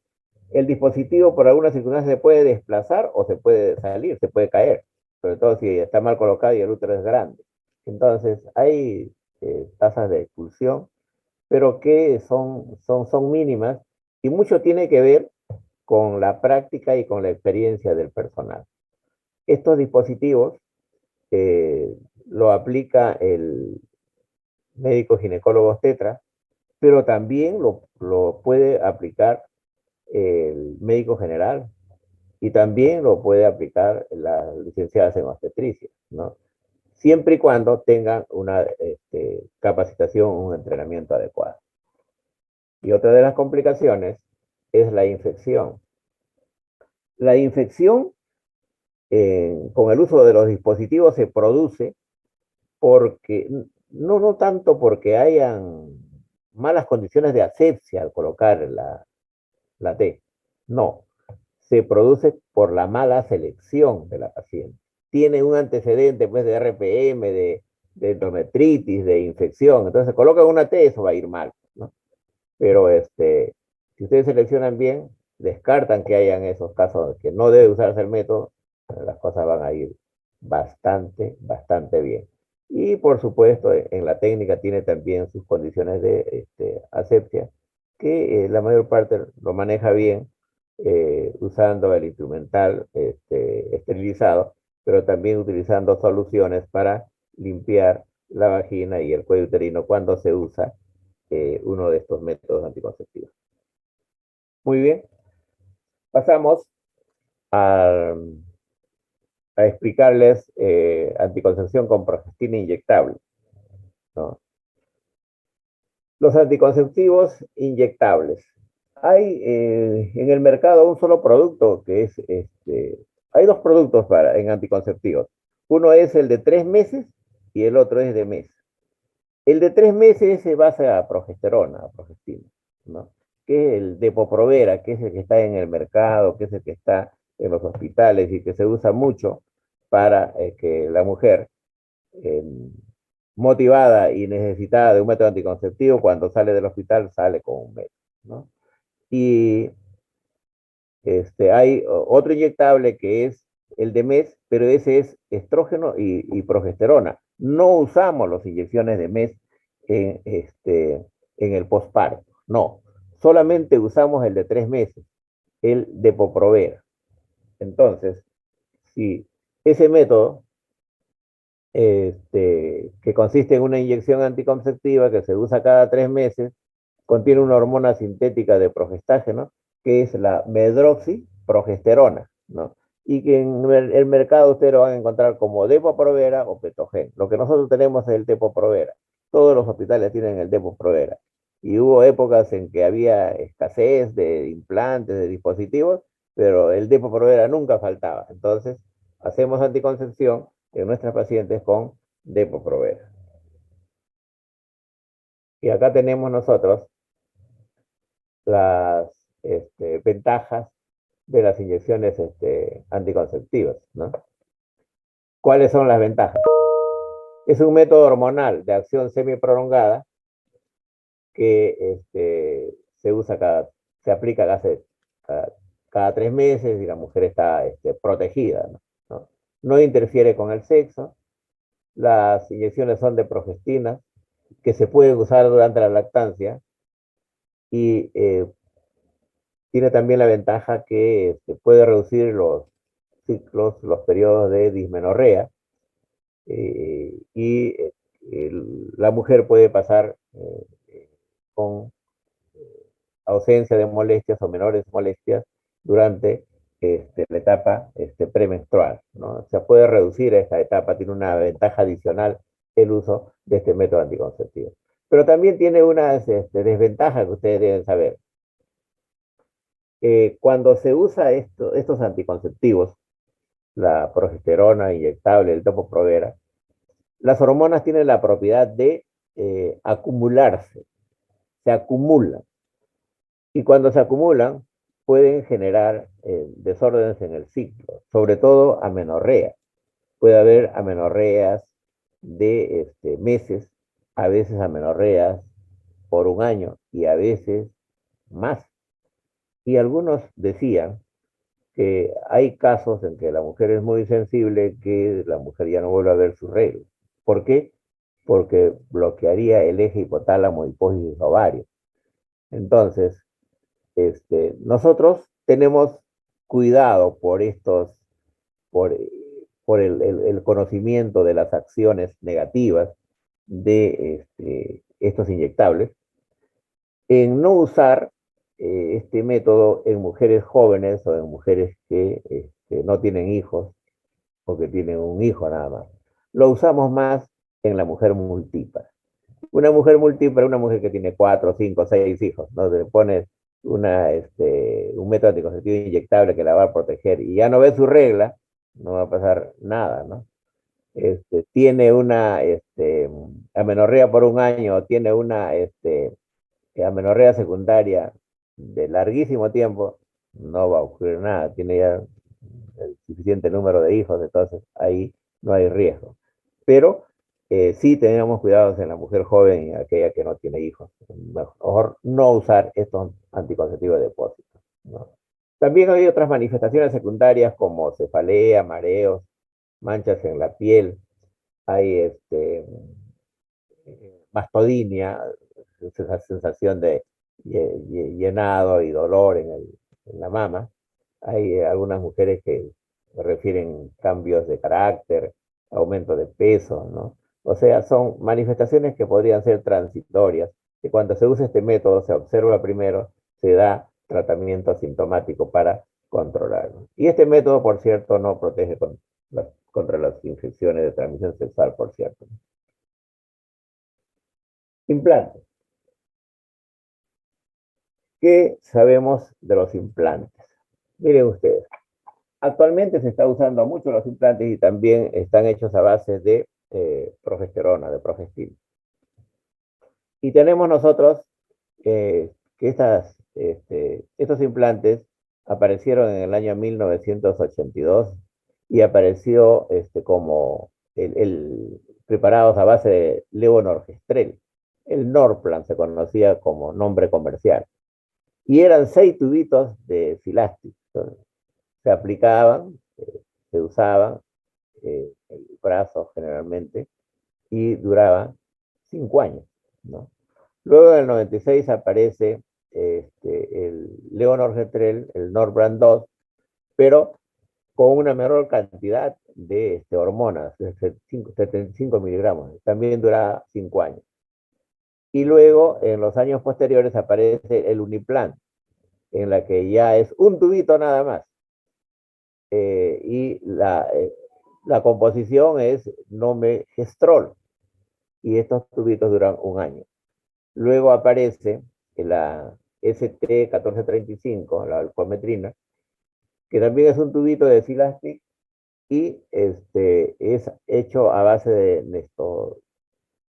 S2: El dispositivo por alguna circunstancia se puede desplazar o se puede salir, se puede caer, sobre todo si está mal colocado y el útero es grande. Entonces, hay tasas de expulsión, pero que son mínimas, y mucho tiene que ver con la práctica y con la experiencia del personal. Estos dispositivos lo aplica el médico ginecólogo obstetra, pero también lo puede aplicar el médico general y también lo puede aplicar las licenciadas en obstetricia, ¿no? Siempre y cuando tengan una capacitación, un entrenamiento adecuado. Y otra de las complicaciones es la infección. La infección con el uso de los dispositivos se produce porque, no tanto porque hayan malas condiciones de asepsia al colocar la T, no, se produce por la mala selección de la paciente. Tiene un antecedente pues, de RPM, de endometritis, de infección, entonces se coloca una T, eso va a ir mal, ¿no? Pero si ustedes seleccionan bien, descartan que hayan esos casos que no debe usarse el método las cosas van a ir bastante, bastante bien. Y por supuesto, en la técnica tiene también sus condiciones de asepsia, que la mayor parte lo maneja bien usando el instrumental esterilizado, pero también utilizando soluciones para limpiar la vagina y el cuello uterino cuando se usa uno de estos métodos anticonceptivos. Muy bien, pasamos a, a explicarles anticoncepción con progestina inyectable, ¿no? Los anticonceptivos inyectables. Hay en el mercado un solo producto que es, hay dos productos en anticonceptivos. Uno es el de 3 meses y el otro es de mes. El de 3 meses se basa a progesterona, a progestina, ¿no? Que es el Depo-Provera, que es el que está en el mercado, que es el que está en los hospitales y que se usa mucho para que la mujer eh, motivada y necesitada de un método anticonceptivo, cuando sale del hospital sale con un método, ¿no? Y hay otro inyectable que es el de mes, pero ese es estrógeno y progesterona. No usamos las inyecciones de mes en el posparto, no. Solamente usamos el de 3 meses, el Depo-Provera. Entonces, si ese método, que consiste en una inyección anticonceptiva que se usa cada 3 meses, contiene una hormona sintética de progestágeno, que es la medroxiprogesterona, ¿no? Y que en el mercado ustedes lo van a encontrar como Depo-Provera o Petogen. Lo que nosotros tenemos es el Depo-Provera. Todos los hospitales tienen el Depo-Provera. Y hubo épocas en que había escasez de implantes, de dispositivos, pero el Depo-Provera nunca faltaba. Entonces, hacemos anticoncepción en nuestras pacientes con Depo-Provera. Y acá tenemos nosotros las ventajas de las inyecciones anticonceptivas, ¿no? ¿Cuáles son las ventajas? Es un método hormonal de acción semiprolongada que se aplica cada 3 meses y la mujer está protegida, ¿no? No interfiere con el sexo. Las inyecciones son de progestina, que se pueden usar durante la lactancia y tiene también la ventaja que puede reducir los ciclos, los periodos de dismenorrea, y la mujer puede pasar con ausencia de molestias o menores molestias durante la etapa premenstrual, ¿no? O sea, puede reducir esta etapa, tiene una ventaja adicional el uso de este método anticonceptivo. Pero también tiene unas desventajas que ustedes deben saber. Cuando se usa estos anticonceptivos, la progesterona inyectable, el Depo-Provera, las hormonas tienen la propiedad de acumularse, se acumulan. Y cuando se acumulan, pueden generar desórdenes en el ciclo, sobre todo amenorrea. Puede haber amenorreas de meses, a veces amenorreas por un año y a veces más. Y algunos decían que hay casos en que la mujer es muy sensible, que la mujer ya no vuelve a ver su regla. ¿Por qué? Porque bloquearía el eje hipotálamo hipófisis ovario. Entonces, nosotros tenemos cuidado por, por el conocimiento de las acciones negativas de estos inyectables, en no usar este método en mujeres jóvenes o en mujeres que no tienen hijos o que tienen un hijo nada más. Lo usamos más en la mujer múltipla. Una mujer múltiple, una mujer que tiene 4, 5, 6 hijos, ¿no? Le pones un método anticonceptivo inyectable que la va a proteger y ya no ve su regla, no va a pasar nada, ¿no? Tiene una amenorrea por un año, tiene una amenorrea secundaria de larguísimo tiempo, no va a ocurrir nada, tiene ya el suficiente número de hijos, entonces ahí no hay riesgo. Pero sí tenemos cuidados en la mujer joven y aquella que no tiene hijos. Mejor no usar estos anticonceptivos de depósito, ¿no? También hay otras manifestaciones secundarias como cefalea, mareos, manchas en la piel, hay mastodinia, esa sensación de llenado y dolor en la mama. Hay algunas mujeres que refieren cambios de carácter, aumento de peso, ¿no? O sea, son manifestaciones que podrían ser transitorias, que cuando se usa este método se observa primero, se da tratamiento asintomático para controlarlo. Y este método, por cierto, no protege contra las infecciones de transmisión sexual, por cierto. Implantes. ¿Qué sabemos de los implantes? Miren ustedes, actualmente se está usando mucho los implantes y también están hechos a base de progesterona, de progestina. Y tenemos nosotros que estos implantes aparecieron en el año 1982 y apareció como preparados a base de levonorgestrel. El Norplan se conocía como nombre comercial. Y eran 6 tubitos de Silastic. Se aplicaban, se usaban el brazo generalmente y duraban 5 años, ¿no? Luego en el 96 aparece el Levonorgestrel, el Norbrand 2, pero con una menor cantidad de hormonas, 75 miligramos. También dura 5 años. Y luego, en los años posteriores, aparece el Uniplan, en la que ya es un tubito nada más. Y la composición es Nomegestrol. Y estos tubitos duran 1 año. Luego aparece la ST1435, la alcometrina, que también es un tubito de Silastic y es hecho a base de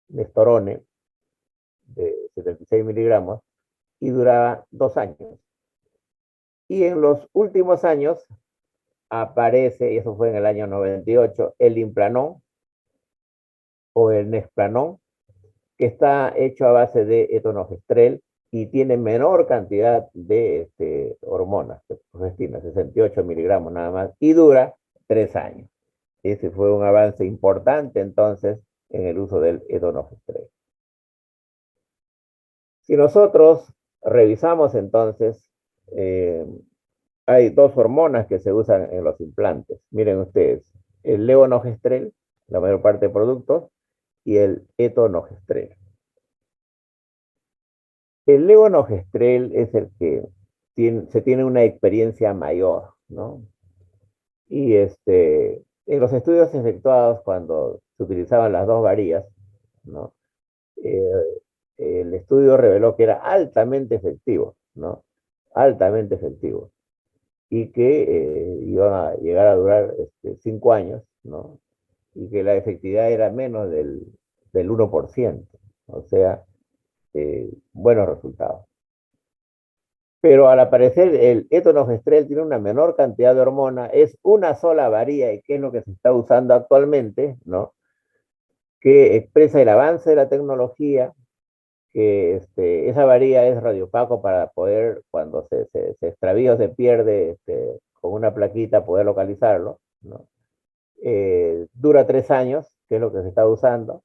S2: Nestorone de 76 miligramos y duraba 2 años. Y en los últimos años aparece, y eso fue en el año 98, el Implanon o el Nexplanon, que está hecho a base de etonogestrel y tiene menor cantidad de hormonas, de progestina, 68 miligramos nada más, y dura 3 años. Ese fue un avance importante entonces en el uso del etonogestrel. Si nosotros revisamos entonces, hay 2 hormonas que se usan en los implantes. Miren ustedes, el levonorgestrel, la mayor parte de productos, y el etonogestrel. El levonorgestrel es el que se tiene una experiencia mayor, ¿no? Y en los estudios efectuados cuando se utilizaban las 2 varías, ¿no? Eh, el estudio reveló que era altamente efectivo, ¿no? Altamente efectivo. Y que iban a llegar a durar 5 años, ¿no? Y que la efectividad era menos del 1%. O sea, buenos resultados. Pero al aparecer el etonogestrel tiene una menor cantidad de hormona, es una sola varía, y que es lo que se está usando actualmente, ¿no? Que expresa el avance de la tecnología, que esa varía es radiopaco para poder, cuando se extravía o se pierde con una plaquita, poder localizarlo, ¿no? Dura 3 años, que es lo que se está usando,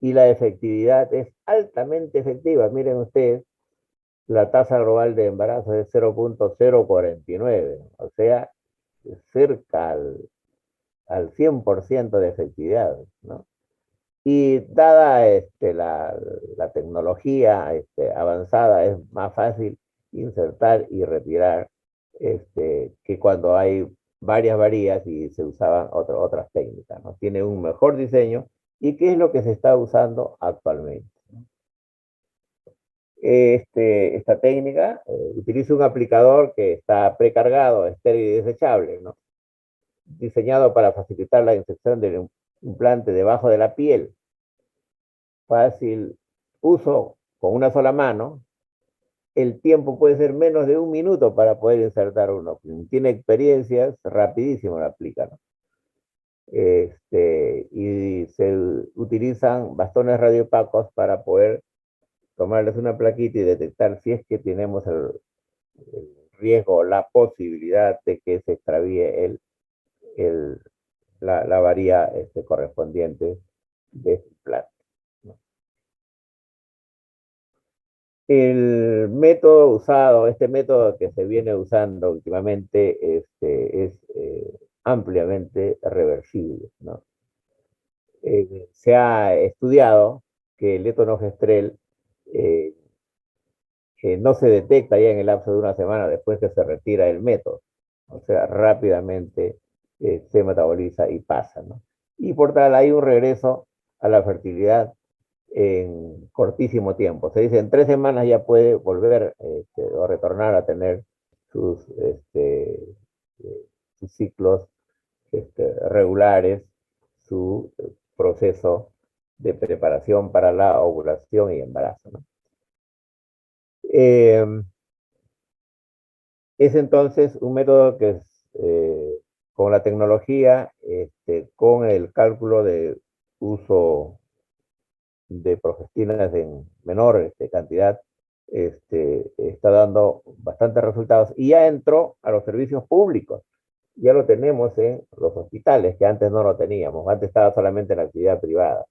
S2: y la efectividad es altamente efectiva. Miren ustedes, la tasa global de embarazo es 0.049, o sea, cerca al 100% de efectividad, ¿no? Y dada la tecnología avanzada, es más fácil insertar y retirar que cuando hay varias varías y se usaban otras técnicas, ¿no? Tiene un mejor diseño. ¿Y qué es lo que se está usando actualmente? Esta técnica utiliza un aplicador que está precargado, estéril y desechable, ¿no? Diseñado para facilitar la inserción del implante debajo de la piel. Fácil uso con una sola mano. El tiempo puede ser menos de 1 minuto para poder insertar uno. Tiene experiencias, rapidísimo la aplica, ¿no? Y se utilizan bastones radiopacos para poder tomarles una plaquita y detectar si es que tenemos el riesgo o la posibilidad de que se extravíe la varía correspondiente de este implante, ¿no? El método usado, este método que se viene usando últimamente, es ampliamente reversible, ¿no? Se ha estudiado que el etonogestrel eh, no se detecta ya en el lapso de una semana después que se retira el método. O sea, rápidamente se metaboliza y pasa, ¿no? Y por tal, hay un regreso a la fertilidad en cortísimo tiempo. Se dice en 3 semanas ya puede volver o retornar a tener sus ciclos regulares, su proceso de preparación para la ovulación y embarazo, ¿no? Eh, es entonces un método que es, con la tecnología, con el cálculo de uso de progestinas en menor cantidad, está dando bastantes resultados y ya entró a los servicios públicos. Ya lo tenemos en los hospitales, que antes no lo teníamos, antes estaba solamente en la actividad privada.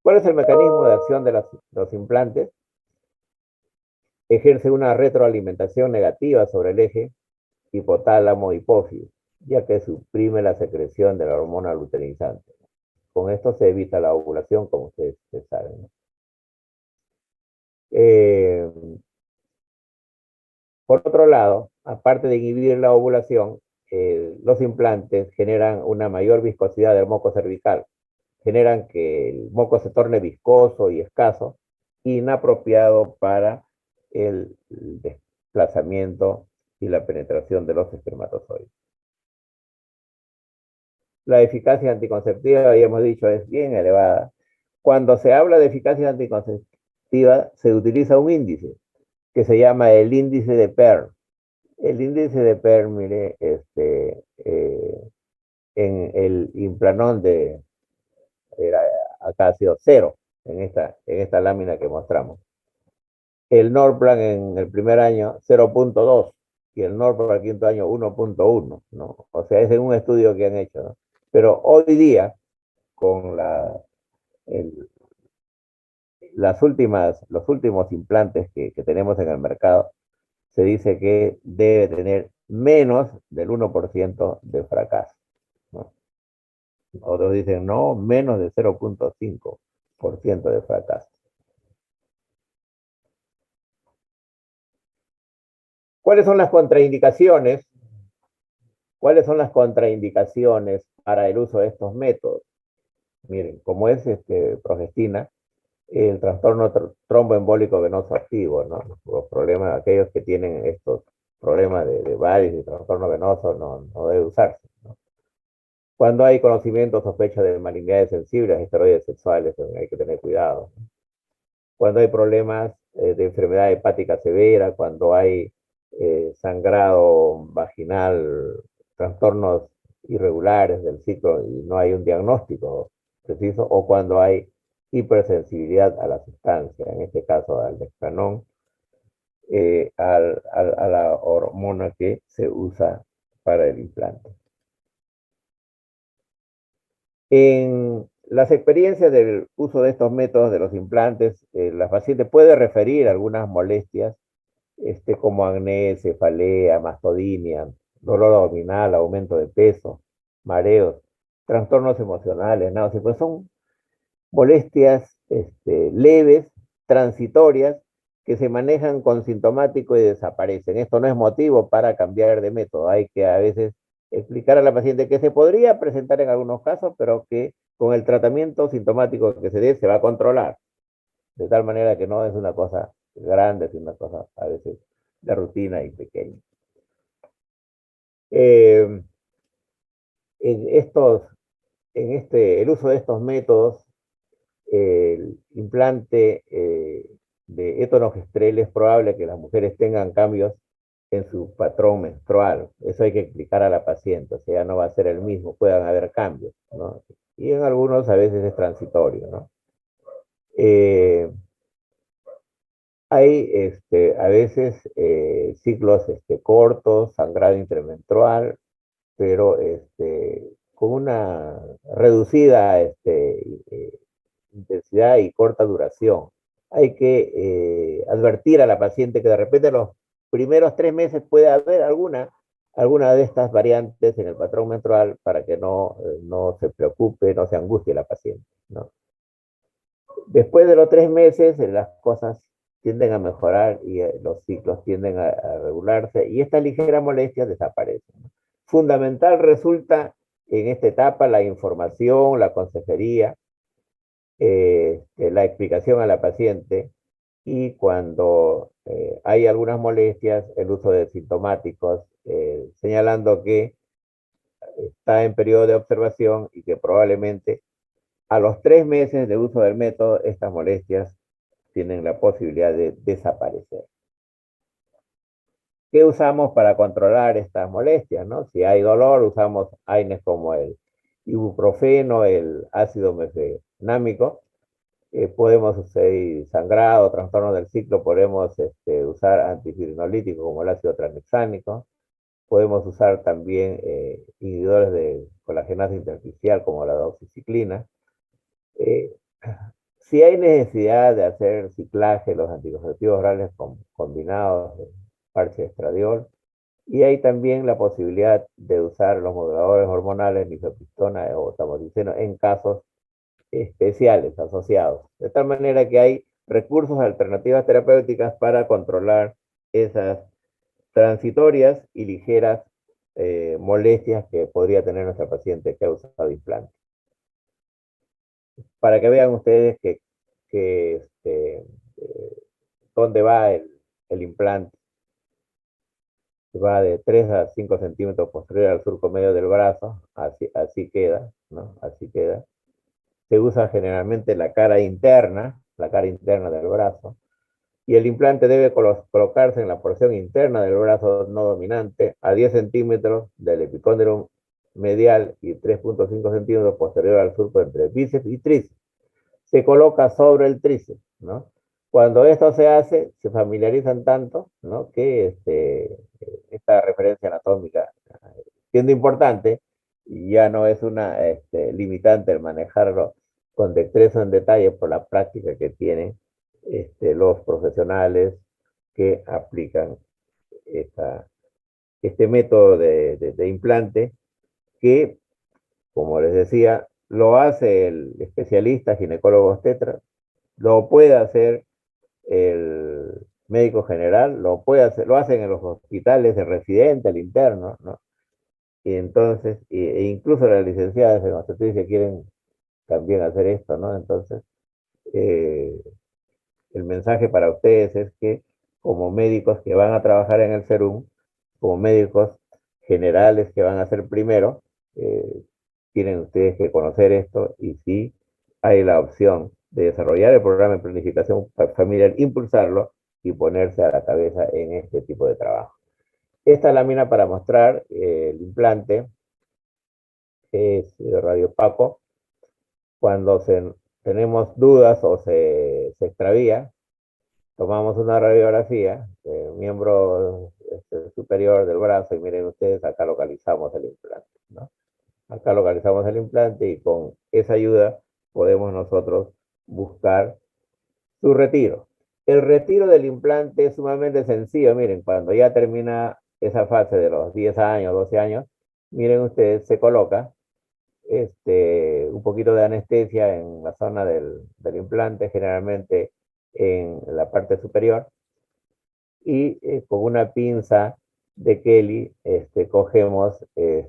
S2: ¿Cuál es el mecanismo de acción de los implantes? Ejerce una retroalimentación negativa sobre el eje hipotálamo-hipófisis, ya que suprime la secreción de la hormona luteinizante. Con esto se evita la ovulación, como ustedes saben, ¿no? Eh, por otro lado, aparte de inhibir la ovulación, los implantes generan una mayor viscosidad del moco cervical, generan que el moco se torne viscoso y escaso, inapropiado para el desplazamiento y la penetración de los espermatozoides. La eficacia anticonceptiva, ya hemos dicho, es bien elevada. Cuando se habla de eficacia anticonceptiva, se utiliza un índice que se llama el índice de Pearl. El índice de Pearl, mire, en el Implanon era, acá ha sido 0 en esta lámina que mostramos. El Norplan en el primer año 0.2 y el Norplan al quinto año 1.1, ¿no? O sea, es en un estudio que han hecho, ¿no? Pero hoy día, con el, los últimos implantes que tenemos en el mercado, se dice que debe tener menos del 1% de fracaso, ¿no? Otros dicen, no, menos de 0.5% de fracaso. ¿Cuáles son las contraindicaciones? ¿Cuáles son las contraindicaciones para el uso de estos métodos? Miren, como es progestina, el trastorno tromboembólico venoso activo, ¿no? Los problemas, aquellos que tienen estos problemas de varices y trastorno venoso, no debe usarse, ¿no? Cuando hay conocimiento o sospecha de malignidades sensibles, esteroides sexuales, hay que tener cuidado. Cuando hay problemas de enfermedad hepática severa, cuando hay sangrado vaginal, trastornos irregulares del ciclo y no hay un diagnóstico preciso, o cuando hay hipersensibilidad a la sustancia, en este caso al dextranón, a la hormona que se usa para el implante. En las experiencias del uso de estos métodos de los implantes, la paciente puede referir algunas molestias, como acné, cefalea, mastodinia, dolor abdominal, aumento de peso, mareos, trastornos emocionales, náuseas, pues son molestias leves, transitorias, que se manejan con sintomático y desaparecen. Esto no es motivo para cambiar de método. Hay que a veces explicar a la paciente que se podría presentar en algunos casos, pero que con el tratamiento sintomático que se dé se va a controlar. De tal manera que no es una cosa grande, es una cosa a veces de rutina y pequeña. Eh, el uso de estos métodos, el implante de etonogestrel, es probable que las mujeres tengan cambios en su patrón menstrual. Eso hay que explicar a la paciente, o sea, no va a ser el mismo, puedan haber cambios, ¿no? Y en algunos a veces es transitorio, ¿no? Hay a veces ciclos cortos, sangrado intramenstrual, pero con una reducida intensidad y corta duración. Hay que advertir a la paciente que de repente los primeros 3 meses puede haber alguna de estas variantes en el patrón menstrual para que no se preocupe, no se angustie la paciente, ¿no? Después de los 3 meses, las cosas tienden a mejorar y los ciclos tienden a regularse y estas ligeras molestias desaparecen, ¿no? Fundamental resulta en esta etapa la información, la consejería, la explicación a la paciente y cuando hay algunas molestias, el uso de sintomáticos, señalando que está en periodo de observación y que probablemente a los 3 meses de uso del método, estas molestias tienen la posibilidad de desaparecer. ¿Qué usamos para controlar estas molestias, no? Si hay dolor, usamos AINES como el ibuprofeno, el ácido mefenámico. Podemos usar sangrado, trastorno del ciclo, podemos usar antifibrinolyticos como el ácido tranexámico. Podemos usar también inhibidores de colagenasa intersticial como la doxiciclina. Eh, si hay necesidad de hacer ciclaje, los anticonceptivos orales combinados, parche de estradiol, y hay también la posibilidad de usar los moduladores hormonales, mifepristona o tamoxifeno, en casos especiales asociados. De tal manera que hay recursos, alternativas terapéuticas para controlar esas transitorias y ligeras molestias que podría tener nuestra paciente que ha usado implante. Para que vean ustedes dónde va el implante. Va de 3 a 5 centímetros posterior al surco medio del brazo, así queda, ¿no? Así queda. Se usa generalmente la cara interna del brazo, y el implante debe colocarse en la porción interna del brazo no dominante, a 10 centímetros del epicóndilo medial y 3.5 centímetros posterior al surco entre bíceps y tríceps. Se coloca sobre el tríceps, ¿no? Cuando esto se hace, se familiarizan tanto, ¿no? Que esta referencia anatómica, siendo importante, ya no es una limitante el manejarlo con destreza en detalle por la práctica que tienen los profesionales que aplican este método de implante que, como les decía, lo hace el especialista ginecólogo obstetra, lo puede hacer el médico general, lo hacen en los hospitales de residente, el interno, ¿no? Y entonces, incluso las licenciadas en obstetricia quieren también hacer esto, ¿no? Entonces, eh, el mensaje para ustedes es que como médicos que van a trabajar en el SERUM, como médicos generales que van a hacer primero, tienen ustedes que conocer esto y si hay la opción de desarrollar el programa de planificación familiar, impulsarlo y ponerse a la cabeza en este tipo de trabajo. Esta lámina para mostrar el implante es radiopaco. Cuando tenemos dudas o se extravía, tomamos una radiografía del miembro superior del brazo y miren ustedes, acá localizamos el implante, ¿no? Acá localizamos el implante y con esa ayuda podemos nosotros buscar su retiro. El retiro del implante es sumamente sencillo. Miren, cuando ya termina esa fase de los 10 años, 12 años, miren ustedes, se coloca un poquito de anestesia en la zona del implante, generalmente en la parte superior, y con una pinza de Kelly cogemos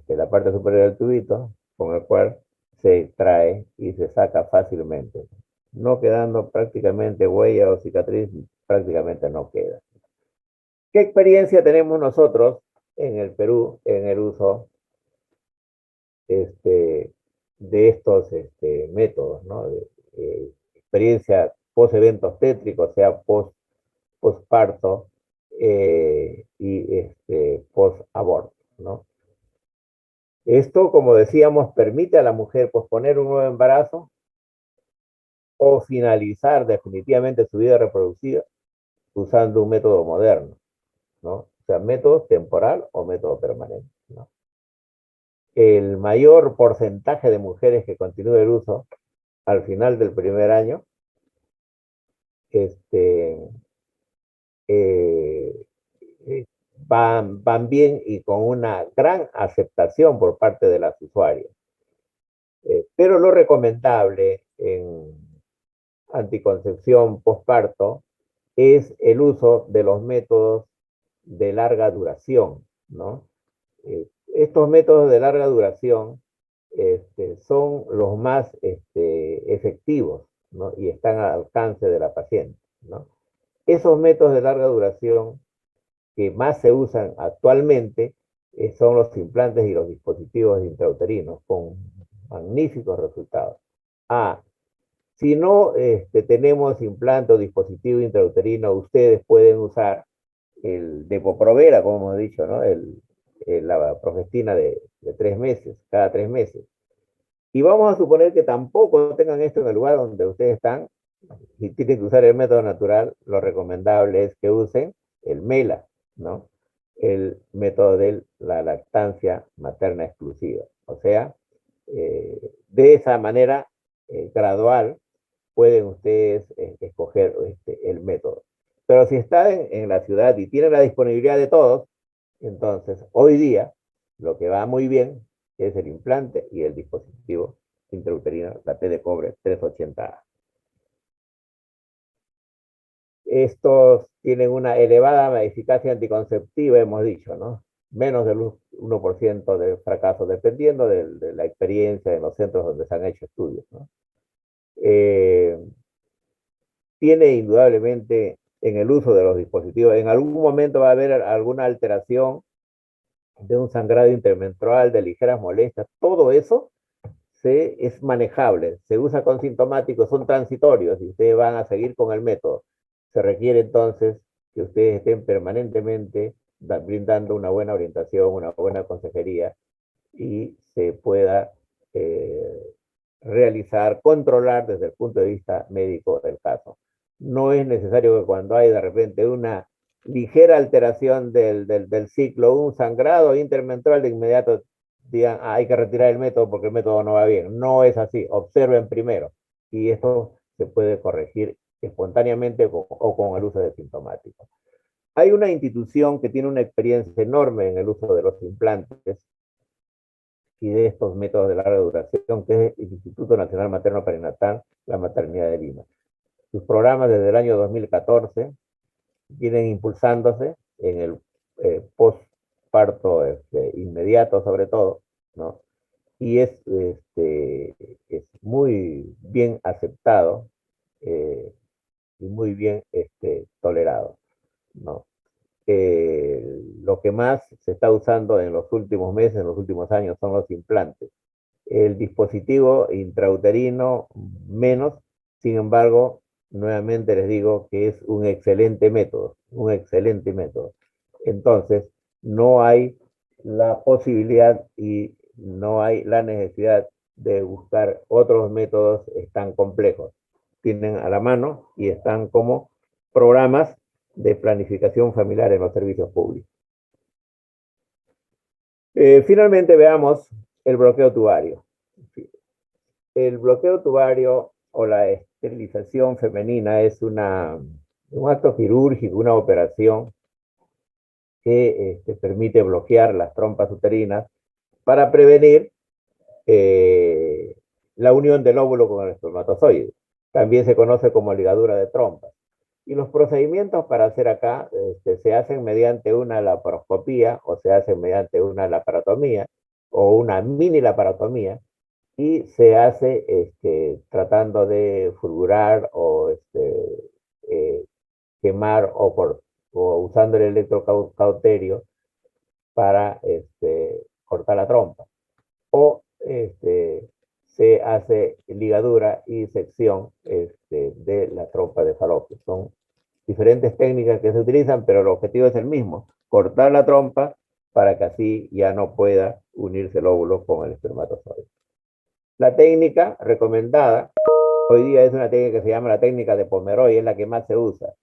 S2: la parte superior del tubito, con el cual se extrae y se saca fácilmente, no quedando prácticamente huella o cicatriz, prácticamente no queda. ¿Qué experiencia tenemos nosotros en el Perú en el uso de estos métodos, ¿no? Experiencia post-evento obstétrico, o sea, postparto y post-aborto, ¿no? Esto, como decíamos, permite a la mujer posponer un nuevo embarazo o finalizar definitivamente su vida reproductiva usando un método moderno, ¿no? O sea, método temporal o método permanente, ¿no? El mayor porcentaje de mujeres que continúa el uso al final del primer año, este, eh, van bien y con una gran aceptación por parte de las usuarias. Pero lo recomendable en anticoncepción postparto es el uso de los métodos de larga duración, ¿no? Estos métodos de larga duración son los más efectivos, ¿no? Y están al alcance de la paciente, ¿no? Esos métodos de larga duración que más se usan actualmente son los implantes y los dispositivos intrauterinos, con magníficos resultados. Si no tenemos implante o dispositivo intrauterino, ustedes pueden usar el Depo-Provera, como hemos dicho, ¿no? La progestina de 3 meses, cada 3 meses. Y vamos a suponer que tampoco tengan esto en el lugar donde ustedes están, y tienen que usar el método natural. Lo recomendable es que usen el MELA, ¿no? El método de la lactancia materna exclusiva. O sea, de esa manera gradual pueden ustedes escoger el método. Pero si están en la ciudad y tienen la disponibilidad de todos, entonces hoy día lo que va muy bien es el implante y el dispositivo intrauterino, la T de cobre 380A. Estos tienen una elevada eficacia anticonceptiva, hemos dicho, ¿no? Menos del 1% de fracaso, dependiendo de la experiencia en los centros donde se han hecho estudios, ¿no? Tiene indudablemente en el uso de los dispositivos, en algún momento va a haber alguna alteración de un sangrado intermenstrual, de ligeras molestias, todo eso es manejable, se usa con sintomáticos, son transitorios y ustedes van a seguir con el método. Se requiere entonces que ustedes estén permanentemente brindando una buena orientación, una buena consejería y se pueda realizar, controlar desde el punto de vista médico del caso. No es necesario que cuando hay de repente una ligera alteración del ciclo, un sangrado intermenstrual, de inmediato digan, hay que retirar el método porque el método no va bien. No es así, observen primero y esto se puede corregir espontáneamente o con el uso de sintomáticos. Hay una institución que tiene una experiencia enorme en el uso de los implantes y de estos métodos de larga duración, que es el Instituto Nacional Materno Perinatal, la Maternidad de Lima. Sus programas desde el año 2014 vienen impulsándose en el postparto inmediato sobre todo, ¿no? Y es muy bien aceptado y muy bien tolerado, ¿no? Lo que más se está usando en los últimos meses, en los últimos años, son los implantes. El dispositivo intrauterino menos, sin embargo, nuevamente les digo que es un excelente método, un excelente método. Entonces, no hay la posibilidad y no hay la necesidad de buscar otros métodos tan complejos. Tienen a la mano y están como programas de planificación familiar en los servicios públicos. Finalmente veamos el bloqueo tubario. El bloqueo tubario o la esterilización femenina es un acto quirúrgico, una operación que permite bloquear las trompas uterinas para prevenir la unión del óvulo con el espermatozoide. También se conoce como ligadura de trompas. Y los procedimientos para hacer acá se hacen mediante una laparoscopía o se hacen mediante una laparotomía o una mini laparotomía y se hace tratando de fulgurar o quemar o usando el electrocauterio para cortar la trompa. O se hace ligadura y sección de la trompa de falopio. Son diferentes técnicas que se utilizan, pero el objetivo es el mismo, cortar la trompa para que así ya no pueda unirse el óvulo con el espermatozoide. La técnica recomendada hoy día es una técnica que se llama la técnica de Pomeroy, es la que más se usa.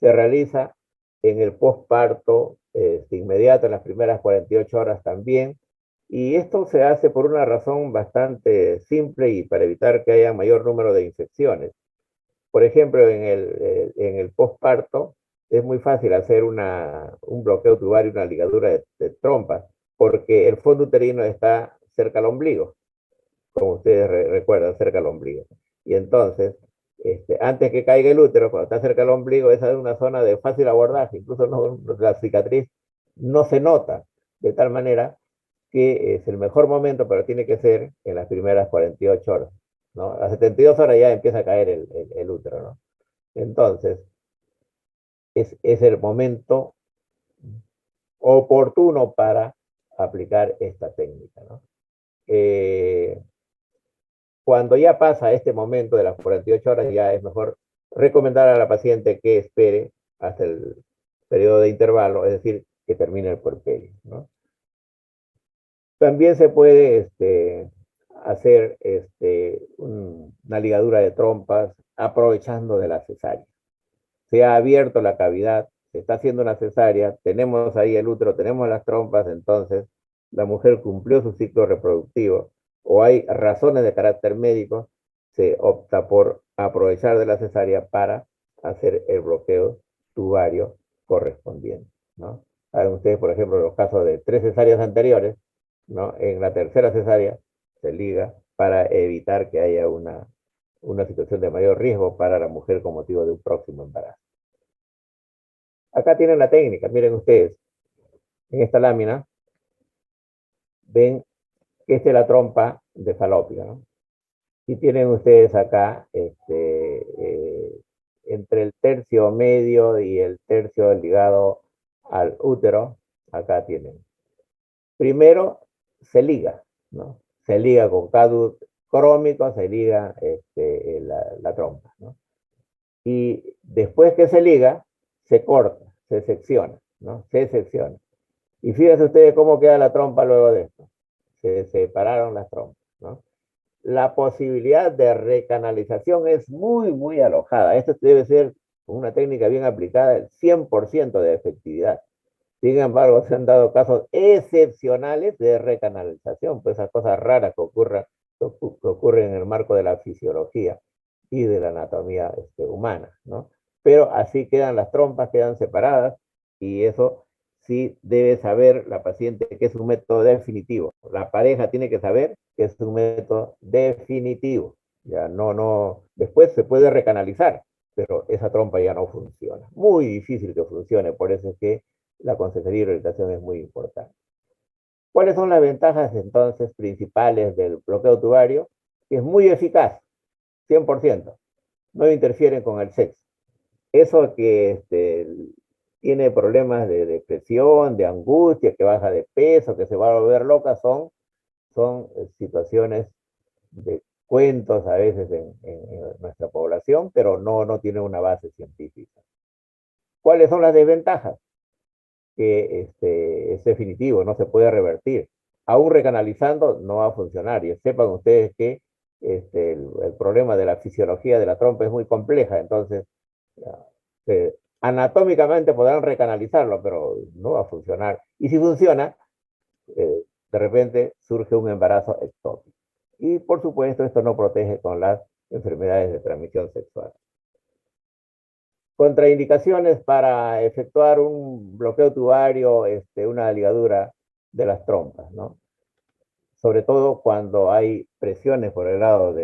S2: se realiza en el posparto inmediato, en las primeras 48 horas también. Y esto se hace por una razón bastante simple y para evitar que haya mayor número de infecciones. Por ejemplo, en el posparto es muy fácil hacer un bloqueo tubario, una ligadura de trompas, porque el fondo uterino está cerca al ombligo, como ustedes recuerdan, cerca al ombligo. Y entonces, antes que caiga el útero, cuando está cerca al ombligo, esa es una zona de fácil abordaje, incluso la cicatriz no se nota, de tal manera que es el mejor momento, pero tiene que ser en las primeras 48 horas, ¿no? A las 72 horas ya empieza a caer el útero, ¿no? Entonces, es el momento oportuno para aplicar esta técnica, ¿no? Cuando ya pasa este momento de las 48 horas, ya es mejor recomendar a la paciente que espere hasta el periodo de intervalo, es decir, que termine el puerperio, ¿no? También se puede hacer una ligadura de trompas aprovechando de la cesárea. Se ha abierto la cavidad, se está haciendo una cesárea, tenemos ahí el útero, tenemos las trompas, entonces la mujer cumplió su ciclo reproductivo o hay razones de carácter médico, se opta por aprovechar de la cesárea para hacer el bloqueo tubario correspondiente, ¿no? Saben ustedes, por ejemplo, los casos de 3 cesáreas anteriores, ¿no? En la tercera cesárea se liga para evitar que haya una situación de mayor riesgo para la mujer con motivo de un próximo embarazo. Acá tienen la técnica, miren ustedes, en esta lámina ven que esta es la trompa de falopio, ¿no? Y tienen ustedes acá, entre el tercio medio y el tercio ligado al útero, acá tienen. Primero se liga, ¿no? Se liga con cádus crómico, se liga la trompa, ¿no? Y después que se liga, se corta, se secciona, ¿no? Se secciona. Y fíjense ustedes cómo queda la trompa luego de esto. Se separaron las trompas, ¿no? La posibilidad de recanalización es muy, muy alojada. Esto debe ser una técnica bien aplicada, el 100% de efectividad. Sin embargo, se han dado casos excepcionales de recanalización, pues esas cosas raras que ocurren en el marco de la fisiología y de la anatomía humana, ¿no? Pero así quedan las trompas, quedan separadas, y eso sí debe saber la paciente que es un método definitivo. La pareja tiene que saber que es un método definitivo. Ya no, después se puede recanalizar, pero esa trompa ya no funciona. Muy difícil que funcione, por eso es que la consejería de orientación es muy importante. ¿Cuáles son las ventajas entonces principales del bloqueo tubario? Que es muy eficaz, 100%. No interfieren con el sexo. Eso que tiene problemas de depresión, de angustia, que baja de peso, que se va a volver loca, son situaciones de cuentos a veces en nuestra población, pero no tiene una base científica. ¿Cuáles son las desventajas? Que es definitivo, no se puede revertir. Aún recanalizando no va a funcionar. Y sepan ustedes que el problema de la fisiología de la trompa es muy compleja, entonces anatómicamente podrán recanalizarlo, pero no va a funcionar. Y si funciona, de repente surge un embarazo ectópico. Y por supuesto, esto no protege con las enfermedades de transmisión sexual. Contraindicaciones para efectuar un bloqueo tubario, una ligadura de las trompas, ¿no? Sobre todo cuando hay presiones por el lado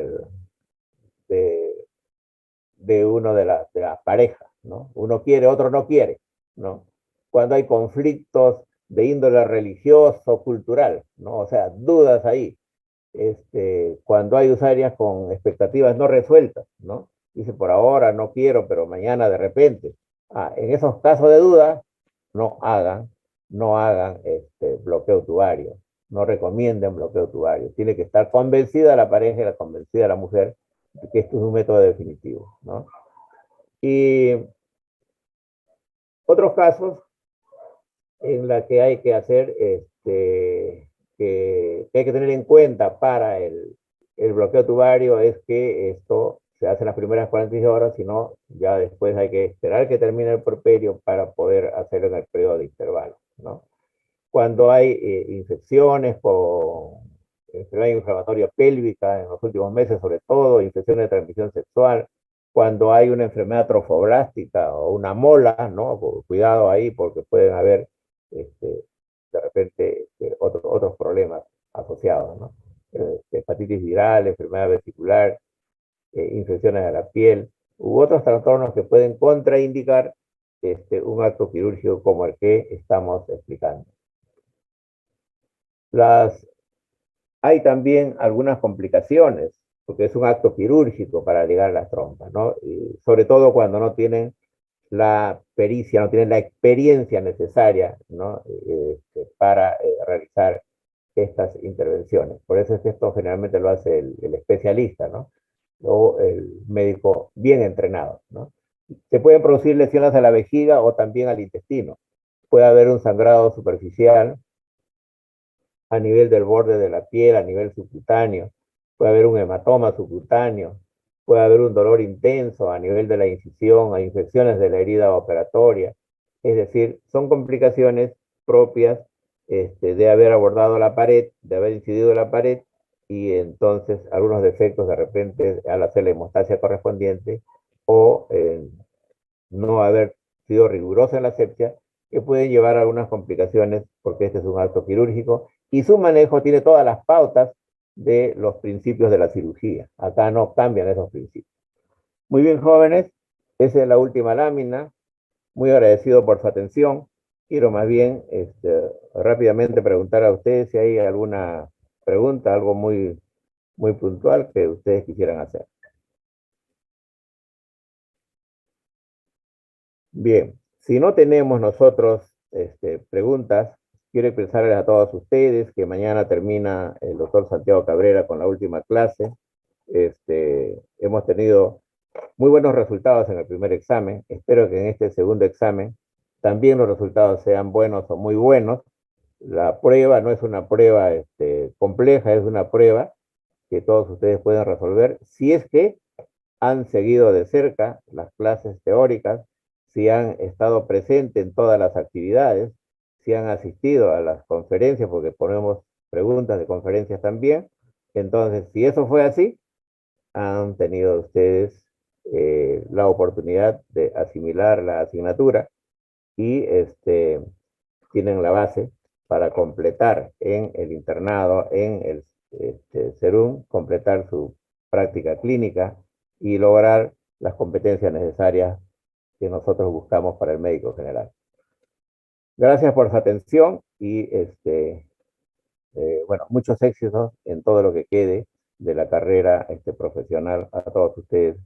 S2: de uno de las parejas, ¿no? Uno quiere, otro no quiere, ¿no? Cuando hay conflictos de índole religioso, cultural, ¿no? O sea, dudas ahí. Cuando hay usuarias con expectativas no resueltas, ¿no? Dice, por ahora no quiero, pero mañana de repente. En esos casos de duda, no hagan bloqueo tubario, no recomienden bloqueo tubario. Tiene que estar convencida la pareja, convencida la mujer de que esto es un método definitivo, ¿no? Y otros casos en la que hay que hacer, que hay que tener en cuenta para el bloqueo tubario es que esto se hacen las primeras 48 horas, sino ya después hay que esperar que termine el puerperio para poder hacerlo en el periodo de intervalo, ¿no? Cuando hay infecciones por enfermedad inflamatoria pélvica en los últimos meses, sobre todo, infecciones de transmisión sexual, cuando hay una enfermedad trofoblástica o una mola, ¿no? Cuidado ahí porque pueden haber de repente otros problemas asociados, ¿no? Hepatitis viral, enfermedad vesicular, infecciones de la piel, u otros trastornos que pueden contraindicar un acto quirúrgico como el que estamos explicando. Hay también algunas complicaciones, porque es un acto quirúrgico para ligar las trompas, ¿no? Y sobre todo cuando no tienen la pericia, no tienen la experiencia necesaria, ¿no? Para realizar estas intervenciones. Por eso es que esto generalmente lo hace el especialista, ¿no? O el médico bien entrenado, ¿no? Se pueden producir lesiones a la vejiga o también al intestino. Puede haber un sangrado superficial a nivel del borde de la piel, a nivel subcutáneo. Puede haber un hematoma subcutáneo. Puede haber un dolor intenso a nivel de la incisión, a infecciones de la herida operatoria. Es decir, son complicaciones propias de haber abordado la pared, de haber incidido en la pared, y entonces algunos defectos de repente al hacer la hemostasia correspondiente o no haber sido riguroso en la asepsia, que puede llevar a algunas complicaciones porque este es un acto quirúrgico y su manejo tiene todas las pautas de los principios de la cirugía. Acá no cambian esos principios. Muy bien, jóvenes, esa es la última lámina. Muy agradecido por su atención. Quiero más bien rápidamente preguntar a ustedes si hay alguna pregunta, algo muy, muy puntual que ustedes quisieran hacer. Bien, si no tenemos nosotros preguntas, quiero expresarles a todos ustedes que mañana termina el doctor Santiago Cabrera con la última clase. Hemos tenido muy buenos resultados en el primer examen. Espero que en este segundo examen también los resultados sean buenos o muy buenos. La prueba no es una prueba compleja, es una prueba que todos ustedes pueden resolver si es que han seguido de cerca las clases teóricas, si han estado presentes en todas las actividades, si han asistido a las conferencias, porque ponemos preguntas de conferencias también. Entonces, si eso fue así, han tenido ustedes la oportunidad de asimilar la asignatura y tienen la base para completar en el internado, en el SERUM, completar su práctica clínica y lograr las competencias necesarias que nosotros buscamos para el médico general. Gracias por su atención y bueno, muchos éxitos en todo lo que quede de la carrera profesional a todos ustedes.